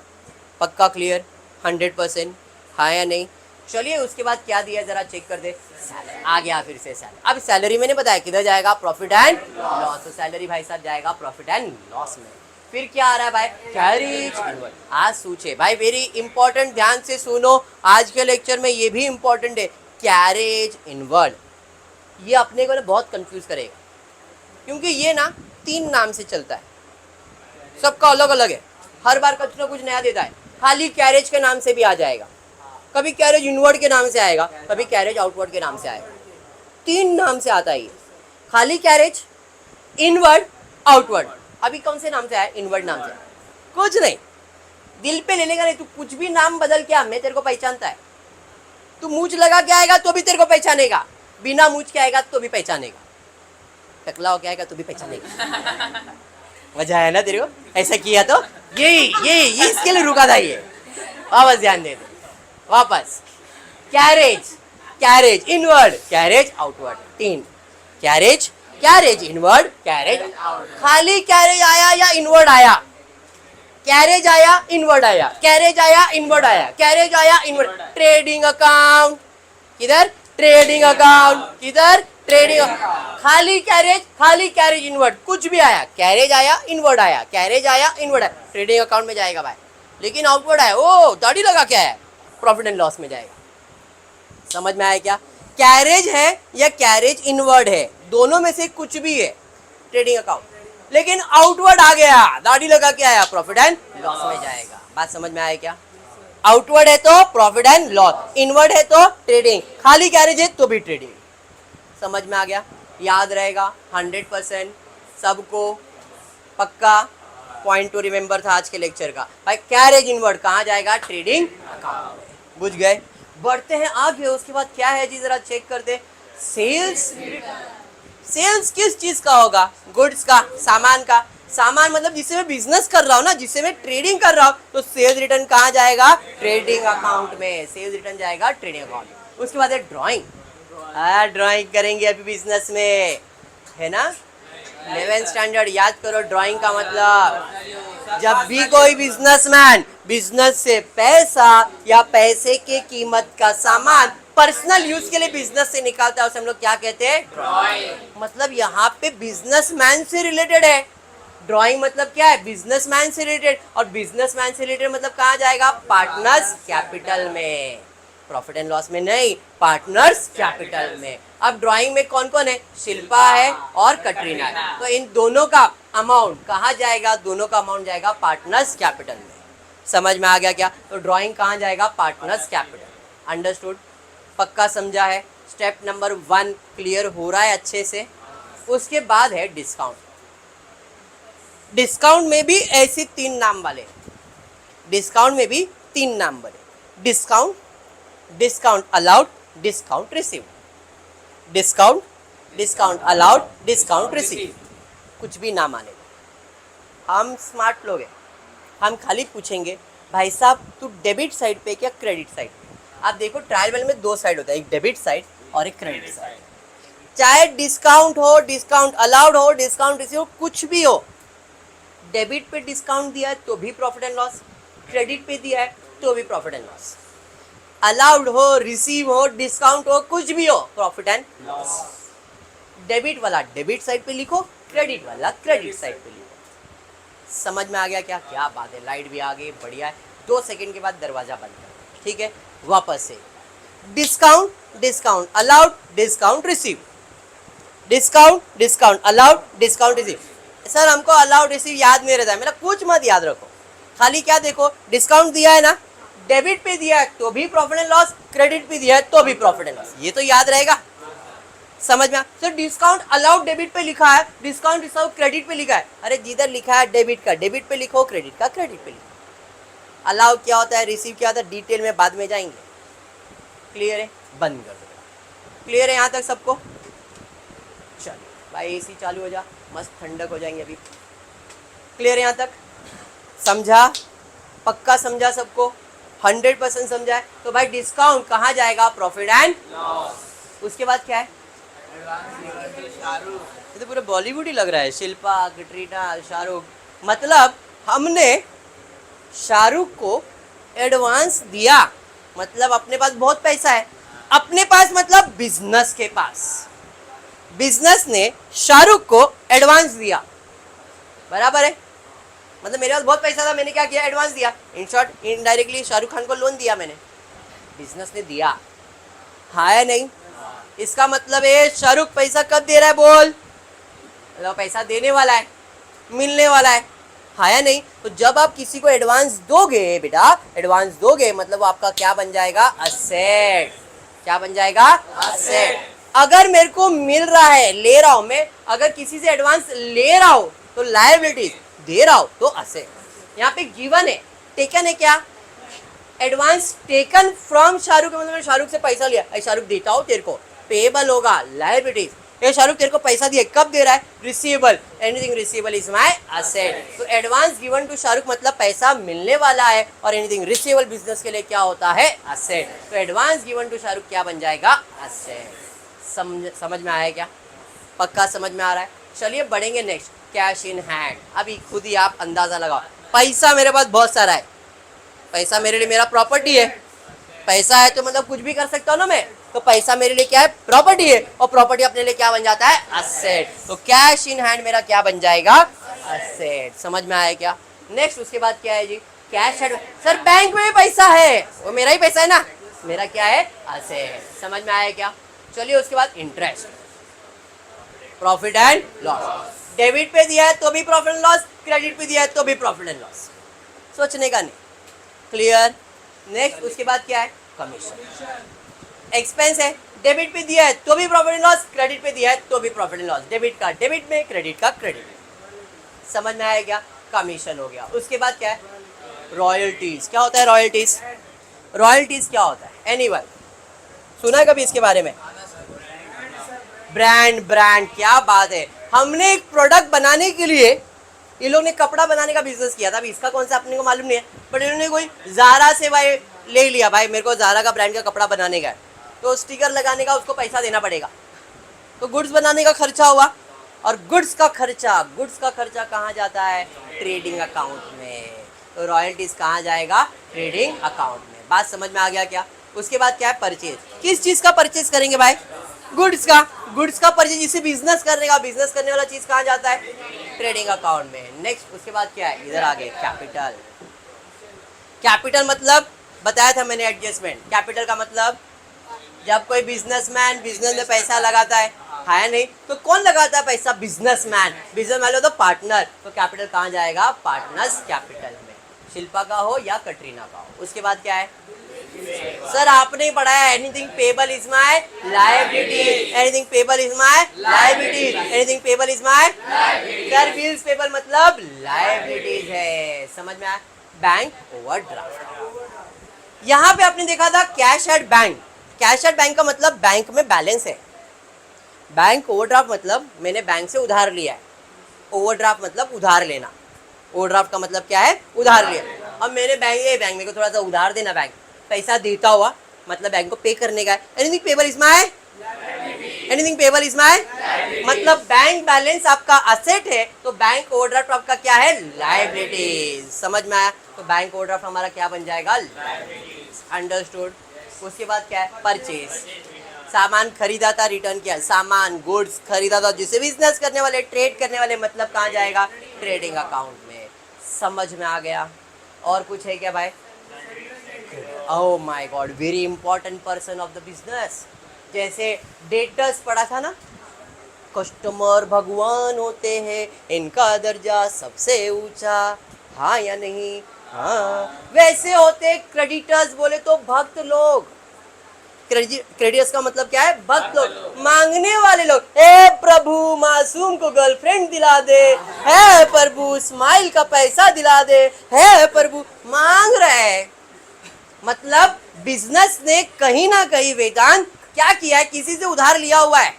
[SPEAKER 1] पक्का क्लियर? 100%? हाँ या नहीं? चलिए उसके बाद क्या दिया जरा चेक कर दे। सैलरी आ गया, फिर से सैलरी। अब सैलरी मैंने बताया किधर जाएगा? Profit and loss. तो सैलरी भाई साहब जाएगा प्रॉफिट एंड लॉस में। फिर क्या आ रहा है भाई? Carriage inward. आज सूचे भाई, वेरी इंपॉर्टेंट, ध्यान से सुनो, आज के लेक्चर में ये भी इंपॉर्टेंट है, कैरेज इनवर्ड। ये अपने को ना बहुत कंफ्यूज करेगा, क्योंकि ये ना 3 नाम से चलता है, सबका अलग अलग है, हर बार कुछ ना कुछ नया देता है। खाली कैरेज के नाम से भी आ जाएगा, कभी कैरेज इनवर्ड के नाम से आएगा, कभी कैरेज आउटवर्ड के नाम से आएगा। 3 नाम से आता है ये, खाली कैरेज, इनवर्ड, आउटवर्ड। अभी कौन से नाम से आया? इनवर्ड नाम से। कुछ नहीं, दिल पे ले लेगा नहीं, तू कुछ भी नाम बदल के आ, मैं तेरे को पहचानता है। तू मूंछ लगा के आएगा तो भी तेरे को पहचानेगा, बिना मूंछ के आएगा तो भी पहचानेगा, टकला होके आएगा तो भी पहचानेगा। मजा आया ना तेरे को? ऐसा किया तो ये इसके लिए रुका था ये। वापस ध्यान दे दो, वापस। Carriage, carriage inward, carriage outward. 3 carriage, carriage inward, carriage outward. खाली कैरेज आया या इनवर्ड आया? कैरेज आया, इनवर्ड आया, कैरेज आया, इनवर्ड आया, कैरेज आया, इनवर्ड। ट्रेडिंग अकाउंट किधर? ट्रेडिंग अकाउंट किधर? ट्रेडिंग। खाली कैरेज इनवर्ड, कुछ भी आया, कैरेज आया, इनवर्ड आया, कैरेज आया, इनवर्ड आया, ट्रेडिंग अकाउंट में जाएगा भाई। लेकिन आउटवर्ड आया, ओ दाढ़ी लगा क्या है, प्रॉफिट एंड लॉस में जाएगा। समझ में आया क्या? कैरेज है या कैरेज इनवर्ड है, दोनों में से कुछ भी है ट्रेडिंग अकाउंट। लेकिन आउटवर्ड आ गया, दाढ़ी लगा के आया, प्रॉफिट एंड लॉस में जाएगा। बात समझ में आया क्या? आउटवर्ड है तो प्रॉफिट एंड लॉस, इनवर्ड है तो ट्रेडिंग, खाली कैरेज है तो भी ट्रेडिंग। समझ में आ गया? याद रहेगा 100% सबको, पक्का पॉइंट टू रिमेंबर था आज के लेक्चर का भाई। कैरेज इनवर्ड कहाँ जाएगा? ट्रेडिंग अकाउंट में। बुझ गए? बढ़ते हैं आगे, उसके बाद क्या है जी जरा चेक करते। सेल्स, सेल्स किस चीज का होगा? गुड्स का, सामान का। सामान मतलब जिससे मैं बिजनेस कर रहा हूँ ना, जिससे मैं ट्रेडिंग कर रहा हूँ, तो सेल्स रिटर्न कहाँ जाएगा? ट्रेडिंग अकाउंट में। सेल्स रिटर्न जाएगा ट्रेडिंग अकाउंट। उसके बाद है ड्राइंग। ड्राइंग करेंगे अभी बिजनेस में, है ना? 11th स्टैंडर्ड याद करो ड्राइंग का मतलब। जब भी कोई बिजनेसमैन बिजनेस से पैसा या पैसे के कीमत का सामान पर्सनल यूज के लिए बिजनेस से निकालता है, उसे हम लोग क्या कहते हैं? ड्राइंग। मतलब यहाँ पे बिजनेसमैन से रिलेटेड है। ड्राइंग मतलब क्या है? बिजनेसमैन से रिलेटेड। और बिजनेसमैन से रिलेटेड मतलब कहाँ जाएगा? पार्टनर्स कैपिटल में। प्रॉफिट एंड लॉस में नहीं, पार्टनर्स कैपिटल में। अब ड्राइंग में कौन कौन है, शिल्पा है और कटरीना है, तो इन दोनों का अमाउंट कहाँ जाएगा, दोनों का अमाउंट जाएगा पार्टनर्स कैपिटल में। समझ में आ गया क्या, तो ड्राइंग कहाँ जाएगा, पार्टनर्स कैपिटल। अंडरस्टूड, पक्का समझा है। स्टेप नंबर 1 क्लियर हो रहा है अच्छे से। उसके बाद है डिस्काउंट। डिस्काउंट में भी ऐसे 3 नाम वाले, डिस्काउंट में भी 3 नाम वाले, discount, discount allowed, discount receive. Discount, discount allowed, discount receive, कुछ भी नाम आने दो। हम स्मार्ट लोग हैं, हम खाली पूछेंगे भाई साहब तू डेबिट साइड पे क्या क्रेडिट साइड पे। आप देखो ट्रायल बैलेंस में 2 साइड होता है, एक डेबिट साइड और एक क्रेडिट साइड। चाहे डिस्काउंट हो, डिस्काउंट अलाउड हो, डिस्काउंट रिसीव, कुछ भी हो, डेबिट पे डिस्काउंट दिया है तो भी प्रॉफिट एंड लॉस, क्रेडिट पे दिया है तो भी प्रॉफिट एंड लॉस। अलाउड हो, रिसीव हो, डिस्काउंट हो, कुछ भी हो, प्रॉफिट एंड लॉस। डेबिट वाला डेबिट साइड पे लिखो, क्रेडिट वाला क्रेडिट साइड पे लिखो। समझ में आ गया क्या, क्या बात है। लाइट भी आ गई, बढ़िया है। 2 सेकंड के बाद दरवाजा बंद कर, ठीक है। वापस से discount, discount allowed, discount receive, discount, discount allowed, discount receive. Sir हमको अलाउड रिसीव याद नहीं रहता है, मेरा कुछ मत याद रखो, खाली क्या देखो, डिस्काउंट दिया है ना, डेबिट पे दिया है तो भी प्रॉफिट एंड लॉस, क्रेडिट पे दिया है तो भी प्रॉफिट एंड लॉस, ये तो याद रहेगा। समझ में, तो डिस्काउंट अलाउड डेबिट पे लिखा है, डिस्काउंट रिसीव क्रेडिट पे लिखा है। अरे जिधर लिखा है डेबिट का डेबिट पे लिखो, क्रेडिट का क्रेडिट पे लिखो। अलाउ क्या होता है, रिसीव क्या होता है, डिटेल में बाद में जाएंगे। क्लियर है, बंद कर दो। क्लियर है यहाँ तक सबको, चलो भाई एसी चालू हो जा, मस्त ठंडक हो जाएंगे अभी। क्लियर है यहाँ तक, समझा, पक्का समझा सबको, 100% समझा है। तो भाई डिस्काउंट कहाँ जाएगा, प्रॉफिट एंड लॉस। उसके बाद क्या है, ये तो पूरा बॉलीवुड ही लग रहा है, शिल्पा, कटरीना, शाहरुख। मतलब हमने शाहरुख को एडवांस दिया, मतलब अपने पास बहुत पैसा है, अपने पास मतलब बिजनेस के पास, बिजनेस ने शाहरुख को एडवांस दिया, बराबर है। मतलब मेरे पास बहुत पैसा था, मैंने क्या किया, एडवांस दिया। In short indirectly Shahrukh Khan को लोन दिया मैंने, बिजनेस ने दिया, हाँ है नहीं। इसका मतलब है शाहरुख पैसा कब दे रहा है, बोल, मतलब पैसा देने वाला है, मिलने वाला है, हाँ या नहीं। तो जब आप किसी को एडवांस दोगे बेटा, एडवांस दोगे मतलब वो आपका क्या बन जाएगा, असेट। क्या बन जाएगा, असेट। अगर मेरे को मिल रहा है, ले रहा हूं मैं, अगर किसी से एडवांस ले रहा हूं तो लायबिलिटीज, दे रहा हूं तो असेट। यहाँ पे गिवन है, टेकन है क्या, एडवांस टेकन फ्रॉम शाहरुख, मतलब शाहरुख से पैसा लिया, शाहरुख देता हूं तेरे को, पेएबल होगा, लायबिलिटीज। ये शाहरुख तेरे को पैसा दिया, कब दे रहा है, receivable, anything receivable is my asset. तो एडवांस गिवन टू शाहरुख मतलब पैसा मिलने वाला है, और एनीथिंग रिसीवेबल बिजनेस के लिए क्या होता है, असेट। तो एडवांस गिवन टू शाहरुख क्या बन जाएगा, असेट। समझ में आया क्या, पक्का समझ में आ रहा है। चलिए बढ़ेंगे नेक्स्ट, कैश इन हैंड। अभी खुद ही आप अंदाजा लगाओ, पैसा मेरे पास बहुत सारा है, पैसा मेरे लिए मेरा प्रॉपर्टी है, पैसा है तो मतलब कुछ भी कर सकता हूँ ना मैं, तो पैसा मेरे लिए क्या है, प्रॉपर्टी है, और प्रॉपर्टी अपने लिए क्या बन जाता है, असेट। तो कैश इन हैंड मेरा क्या बन जाएगा, असेट। समझ में आया क्या। नेक्स्ट उसके बाद क्या है जी, कैश एडवांस। सर बैंक में पैसा है, वो मेरा ही पैसा है ना, मेरा क्या है, असेट। समझ में आया क्या। चलिए उसके बाद interest, profit and loss. Debit पे दिया है तो भी प्रॉफिट एंड लॉस, क्रेडिट पे दिया है तो भी प्रॉफिट एंड लॉस, सोचने का नहीं। क्लियर। नेक्स्ट उसके बाद क्या है, कमीशन। एक्सपेंस है, डेबिट पे दिया है तो भी प्रॉफिट एंड लॉस, क्रेडिट पे दिया है तो भी प्रॉफिट एंड लॉस, डेबिट का डेबिट में, क्रेडिट का क्रेडिट में। समझ में आया क्या, कमीशन हो गया। उसके बाद क्या है, रॉयल्टीज। क्या होता है रॉयल्टीज, रॉयल्टीज क्या होता है, एनीवन सुना है कभी इसके बारे में, ब्रांड, ब्रांड, क्या बात है। हमने एक प्रोडक्ट बनाने के लिए, ये लोग ने कपड़ा बनाने का बिजनेस किया था, अभी इसका कौन सा अपने को मालूम नहीं है, बट इन्होंने कोई ज़ारा से भाई ले लिया, भाई मेरे को ज़ारा का ब्रांड का कपड़ा बनाने का है, तो स्टिकर लगाने का उसको पैसा देना पड़ेगा, तो गुड्स बनाने का खर्चा हुआ, और गुड्स का खर्चा कहाँ जाता है, ट्रेडिंग अकाउंट में। तो रॉयल्टीज कहाँ जाएगा, ट्रेडिंग अकाउंट में। बात समझ में आ गया क्या। उसके बाद क्या है, परचेज। किस चीज़ का परचेज करेंगे भाई, गुड्स का, गुड्स का परचेज, जिसे बिजनेस करने का, बिजनेस करने वाला चीज़ कहाँ जाता है, ट्रेडिंग अकाउंट में। नेक्स्ट उसके बाद क्या है, इधर आ गए कैपिटल। कैपिटल मतलब बताया था मैंने एडजस्टमेंट। कैपिटल का मतलब जब कोई बिजनेसमैन बिजनेस में पैसा लगाता है नहीं? तो कौन लगाता है पैसा? बिजनेसमैन। बिजनेस वाले तो पार्टनर, तो कैपिटल कहाँ जाएगा? पार्टनर्स कैपिटल में। शिल्पा का हो या कटरीना का हो। उसके बाद क्या है सर? आपने ही पढ़ाया anything payable is my liability, anything payable is my liability, anything payable is my sir bills payable मतलब लायबिलिटीज है। समझ में आया? Bank overdraft. यहाँ पे आपने देखा था cash at bank. Cash at bank का मतलब बैंक में बैलेंस है। बैंक ओवरड्राफ्ट मतलब मैंने बैंक से उधार लिया है। ओवरड्राफ्ट मतलब उधार लेना। ओवरड्राफ्ट का मतलब क्या है? उधार लिया। अब मैंने बैंक मेरे को थोड़ा सा उधार देना, बैंक पैसा देता हुआ मतलब बैंक को पे करने का है। Anything payable is my, anything payable is my मतलब बैंक बैलेंस आपका असेट है, तो बैंक ओवरड्राफ्ट आपका क्या है? लायबिलिटीज। समझ में आया? तो बैंक ओवरड्राफ्ट हमारा क्या बन जाएगा? लायबिलिटीज। अंडरस्टूड? उसके बाद क्या है? परचेज। सामान खरीदा था, रिटर्न किया। सामान गुड्स खरीदा था, जिसे बिजनेस करने वाले, ट्रेड करने वाले, मतलब कहाँ जाएगा? ट्रेडिंग अकाउंट में। समझ में आ गया? और कुछ है क्या भाई? Oh my God, very important person of the business. जैसे डेटर्स पढ़ा था ना, कस्टमर भगवान होते हैं, इनका दर्जा सबसे ऊंचा, हाँ या नहीं? हाँ। वैसे होते क्रेडिटर्स, बोले तो भक्त लोग। क्रेडिटर्स का मतलब क्या है? भक्त लोग, मांगने वाले लोग। हे प्रभु मासूम को गर्लफ्रेंड दिला दे, हे प्रभु स्माइल का पैसा दिला दे, हे प्रभु मांग रहे हैं। मतलब बिजनेस ने कहीं ना कहीं वेदांत क्या किया है? किसी से उधार लिया हुआ है।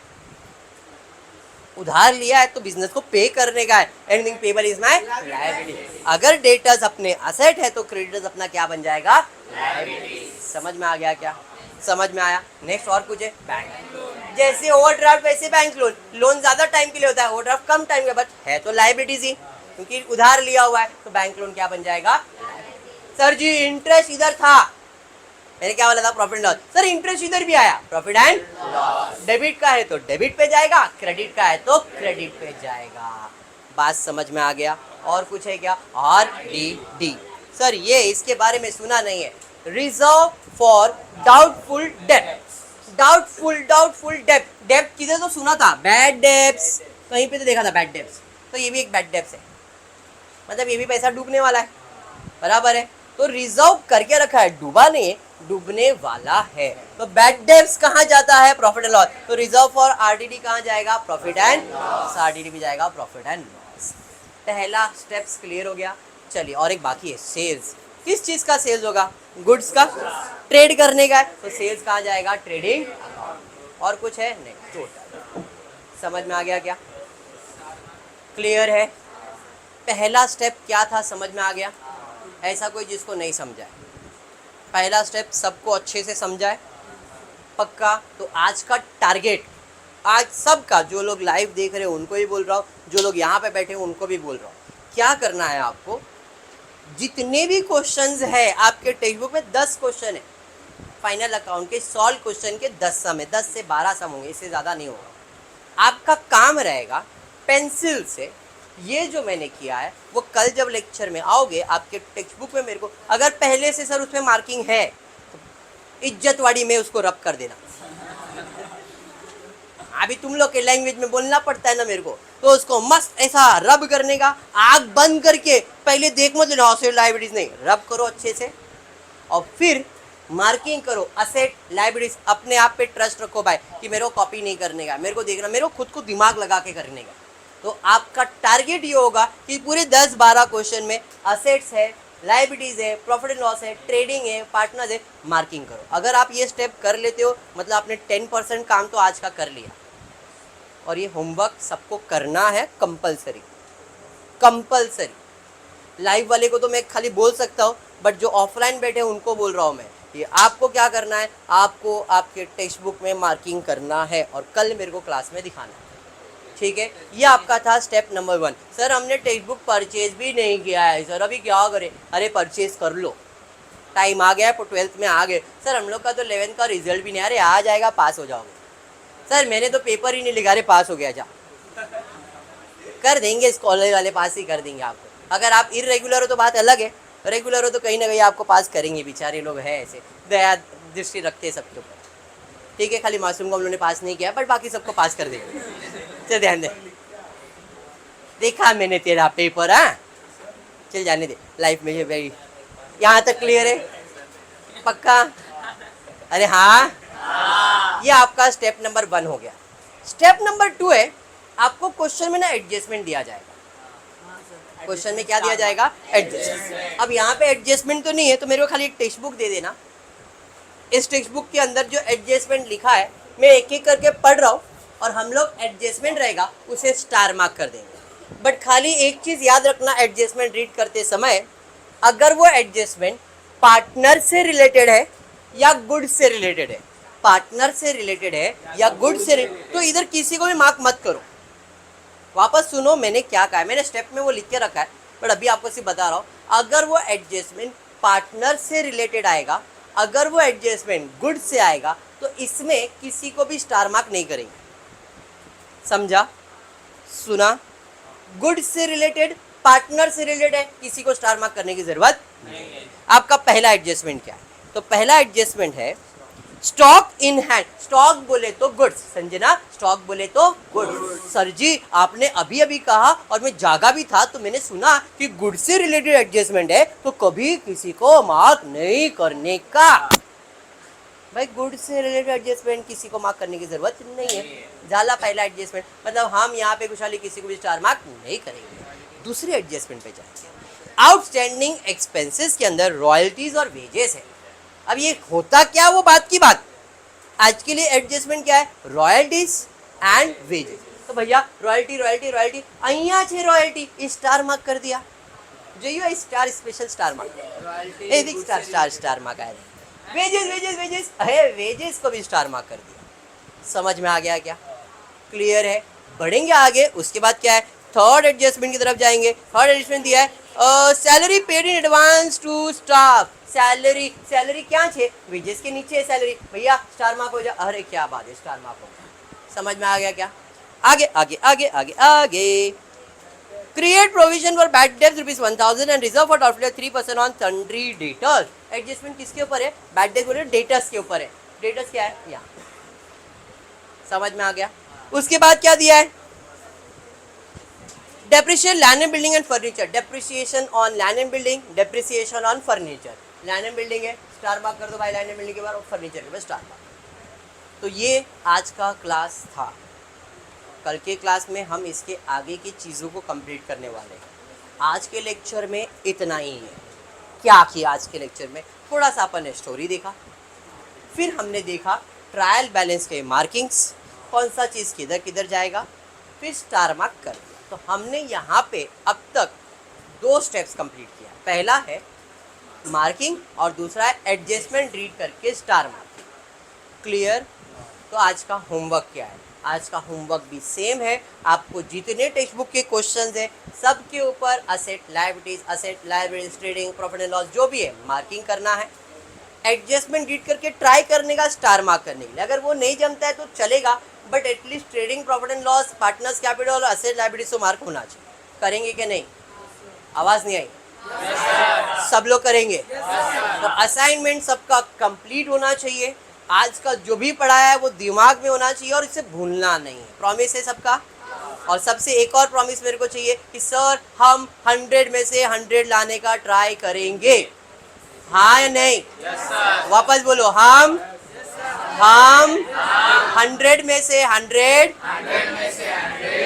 [SPEAKER 1] उधार लिया है तो बिजनेस को पे करने का है। Anything payable is my liability. अगर डेटर्स अपने असेट है तो क्रेडिटर्स अपना क्या बन जाएगा? लायबिलिटी। समझ में आ गया क्या? समझ में आया? नेक्स्ट और कुछ है? बैंक। जैसे ओवरड्राफ्ट वैसे बैंक लोन। लोन ज्यादा टाइम के लिए होता है, ओवरड्राफ्ट कम टाइम का, बट है तो लायबिलिटीज ही, क्योंकि उधार लिया हुआ है। तो बैंक लोन क्या बन जाएगा? सर जी इंटरेस्ट इधर था, मैंने क्या बोला था? Profit and loss. Sir interest इधर भी आया, प्रॉफिट एंड लॉस। डेबिट का है तो डेबिट पे जाएगा, क्रेडिट का है तो क्रेडिट पे जाएगा। बात समझ में आ गया? और कुछ है क्या? RDD। सर ये इसके बारे में सुना नहीं है। रिजर्व फॉर डाउटफुल डेब्ट। डाउटफुल डेब्ट। डेब्ट किधर तो सुना था? बैड डेब्ट्स, कहीं पे तो देखा था बैड डेब्ट्स। तो ये भी एक बैड डेब्ट्स है, मतलब ये भी पैसा डूबने वाला है, बराबर है। तो रिजर्व करके रखा है, डूबा नहीं, डूबने वाला है। तो बैड डेब्ट्स कहाँ जाता है? Profit and loss. तो रिजर्व फॉर RDD कहाँ जाएगा? Profit and loss. RDD भी जाएगा प्रॉफिट एंड लॉस। पहला स्टेप्स क्लियर हो गया। चलिए और एक बाकी है, सेल्स। किस चीज का सेल्स होगा? गुड्स का, ट्रेड करने का है, तो सेल्स कहाँ जाएगा? Trading account. और कुछ है? नहीं, टोटल। समझ में आ गया क्या? क्लियर है? पहला स्टेप क्या था? समझ में आ गया? ऐसा कोई जिसको नहीं समझा है? पहला स्टेप सबको अच्छे से समझा है? पक्का? तो आज का टारगेट, आज सबका, जो लोग लाइव देख रहे हैं उनको भी बोल रहा हूँ, जो लोग यहाँ पे बैठे हैं उनको भी बोल रहा हूँ, क्या करना है आपको? जितने भी क्वेश्चंस है आपके टेक्स्ट बुक में, 10 क्वेश्चन है फाइनल अकाउंट के, सॉल्व क्वेश्चन के 10 सम है, 10 से 12 सम होंगे, इससे ज़्यादा नहीं होगा। आपका काम रहेगा पेंसिल से, ये जो मैंने किया है वो कल जब लेक्चर में आओगे आपके टेक्स्ट बुक में, मेरे को अगर पहले से सर उसमें मार्किंग है तो इज्जतवाड़ी में उसको रब कर देना। अभी तुम लोग के लैंग्वेज में बोलना पड़ता है ना मेरे को, तो उसको मस्त ऐसा रब करने का, आग बंद करके पहले देख मत लेना, असेट लायबिलिटीज नहीं, रब करो अच्छे से और फिर मार्किंग करो असेट लायबिलिटीज। अपने आप पे ट्रस्ट रखो भाई कि मेरे को कॉपी नहीं करने का, मेरे को देखना, मेरे को खुद को दिमाग लगा के करने का। तो आपका टारगेट ये होगा कि पूरे 10-12 क्वेश्चन में असेट्स है, लायबिलिटीज है, प्रॉफिट एंड लॉस है, ट्रेडिंग है, पार्टनर्स है, मार्किंग करो। अगर आप ये स्टेप कर लेते हो मतलब आपने 10% काम तो आज का कर लिया। और ये होमवर्क सबको करना है, कंपलसरी। लाइव वाले को तो मैं खाली बोल सकता हूँ, बट जो ऑफलाइन बैठे हैं उनको बोल रहा हूँ मैं, ये आपको क्या करना है, आपको आपके टेक्स्ट बुक में मार्किंग करना है और कल मेरे को क्लास में दिखाना है, ठीक है? ये आपका था स्टेप नंबर 1। सर हमने टेक्स्ट बुक परचेज भी नहीं किया है सर, अभी क्या करें? अरे परचेज कर लो, टाइम आ गया है, 12th में आ गए। सर हम लोग का तो 11th का रिजल्ट भी नहीं, अरे आ जाएगा, पास हो जाओगे। सर मैंने तो पेपर ही नहीं लिखा, अरे पास हो गया, जा कर देंगे, इस कॉलेज वाले पास ही कर देंगे आपको। अगर आप इरेगुलर हो तो बात अलग है, रेगुलर हो तो कहीं ना कहीं आपको पास करेंगे, बेचारे लोग हैं ऐसे, दया दृष्टि रखते हैं सबके ऊपर। ठीक है, खाली मासूम को हम लोगों ने पास नहीं किया, बट बाकी सबको पास कर देंगे। चल ध्यान दे, देखा मैंने तेरा पेपर। हाँ चल जाने दे, लाइफ में ये भाई यहाँ तक क्लियर है पक्का? अरे हाँ, ये आपका स्टेप नंबर 1 हो गया। स्टेप नंबर 2 है, आपको क्वेश्चन में ना एडजस्टमेंट दिया जाएगा। क्वेश्चन में क्या दिया जाएगा? एडजस्टमेंट। अब यहाँ पे एडजस्टमेंट तो नहीं है, तो मेरे को खाली एक टेक्स्ट बुक दे देना। इस टेक्स्ट बुक के अंदर जो एडजस्टमेंट लिखा है मैं एक एक करके पढ़ रहा हूँ, और हम लोग एडजस्टमेंट रहेगा उसे स्टार मार्क कर देंगे। बट खाली एक चीज़ याद रखना, एडजस्टमेंट रीड करते समय अगर वो एडजस्टमेंट पार्टनर से रिलेटेड है या गुड से रिलेटेड है, पार्टनर से रिलेटेड है या गुड से तो इधर किसी को भी मार्क मत करो। वापस सुनो मैंने क्या कहा है, मैंने स्टेप में वो लिख के रखा है, बट अभी आपको सिर्फ बता रहा हूँ। अगर वो एडजस्टमेंट पार्टनर से रिलेटेड आएगा, अगर वो एडजस्टमेंट गुड से आएगा, तो इसमें किसी को भी स्टार मार्क नहीं करेंगे। समझा? सुना? गुड से रिलेटेड, पार्टनर से रिलेटेड है, किसी को स्टार मार्क करने की जरूरत नहीं है। आपका पहला एडजस्टमेंट क्या है? तो पहला एडजस्टमेंट है स्टॉक इन हैंड। स्टॉक बोले तो गुड्स, संजना स्टॉक बोले तो गुड्स। सर जी आपने अभी अभी कहा और मैं जागा भी था, तो मैंने सुना कि गुड्स से रिलेटेड एडजस्टमेंट है, तो कभी किसी को मार्क नहीं करने का। भाई गुड्स से रिलेटेड एडजस्टमेंट किसी को मार्क करने की जरूरत नहीं है। झाला पहला एडजस्टमेंट, मतलब हम यहाँ पे खुशहाली किसी को भी स्टार मार्क नहीं करेंगे। दूसरे एडजस्टमेंट पे जाएंगे। आउटस्टैंडिंग एक्सपेंसेस के अंदर रॉयल्टीज और वेजेस है। अब ये होता क्या, वो बात की बात। आज के लिए एडजस्टमेंट क्या है? Royalties and wages. तो भैया रॉयल्टी रॉयल्टी रॉयल्टी અહીંયા છે रॉयल्टी, स्टार मार्क कर दिया। जो स्टार स्पेशल स्टार मार्क, एक स्टार स्टार स्टार मार्क आया। वेजेस वेजेस वेजेस, अरे वेजेस को भी स्टार मार्क कर दिया। समझ में आ गया क्या? क्लियर है? बढ़ेंगे आगे, उसके बाद क्या है? थर्ड एडजस्टमेंट की तरफ जाएंगे। थर्ड एडजस्टमेंट दिया है salary paid in advance to staff. Salary, salary क्या है? वेजेस के नीचे है सैलरी, भैया स्टार मार्क हो जा। अरे क्या बात है, स्टार मार्क हो गया। समझ में आ गया क्या? आगे आगे आगे आगे आगे। क्रिएट प्रोविजन फॉर बैड डेब्ट ₹1000 and reserve for doubtful 3% on sundry debtors. Adjustment किसके ऊपर है? बैड डेब्ट बोले डेटर्स के ऊपर है। डेटर्स क्या है? यहाँ समझ में आ गया। उसके बाद क्या दिया है? Depreciation land and building and furniture. Depreciation on land and building, depreciation on furniture. Land and building है, स्टार मार्क कर दो भाई लैंड एंड बिल्डिंग के बाद, और फर्नीचर के बाद स्टार मार्क। तो ये आज का क्लास था। कल के क्लास में हम इसके आगे की चीज़ों को कंप्लीट करने वाले हैं। आज के लेक्चर में इतना ही है। क्या किया आज के लेक्चर में? थोड़ा सा अपन ने स्टोरी देखा, फिर हमने देखा ट्रायल बैलेंस के मार्किंग्स, कौन सा चीज़ किधर किधर जाएगा, फिर स्टार मार्क कर दिया। तो हमने यहाँ पे अब तक 2 स्टेप्स कंप्लीट किया। पहला है मार्किंग और दूसरा है एडजस्टमेंट रीड करके स्टार मार्किंग। क्लियर? तो आज का होमवर्क क्या है? आज का होमवर्क भी सेम है। आपको जितने टेक्स्ट बुक के क्वेश्चंस हैं सब के ऊपर asset liabilities, trading, profit and loss जो भी है मार्किंग करना है। एडजस्टमेंट रीड करके ट्राई करने का स्टार मार्क करने के लिए। अगर वो नहीं जमता है तो चलेगा, but at least trading, profit and loss, partners capital और असेट लायबिलिटीज तो मार्क होना चाहिए। करेंगे कि नहीं? आवाज़ नहीं आई? सब लोग करेंगे? तो असाइनमेंट सबका कंप्लीट होना चाहिए। आज का जो भी पढ़ाया है वो दिमाग में होना चाहिए और इसे भूलना नहीं है। प्रॉमिस है सबका? और सबसे एक और प्रॉमिस मेरे को चाहिए कि सर हम 100 में से 100 लाने का ट्राई करेंगे। हाँ या नहीं? वापस बोलो, हम 100 में से 100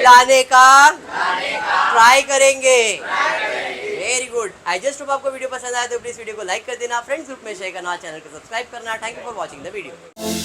[SPEAKER 1] लाने का ट्राई करेंगे। Very good. I just hope आपको वीडियो पसंद आया तो प्लीज वीडियो को लाइक कर देना, फ्रेंड्स ग्रुप में शेयर करना, चैनल को सब्सक्राइब करना। Thank you for watching the video.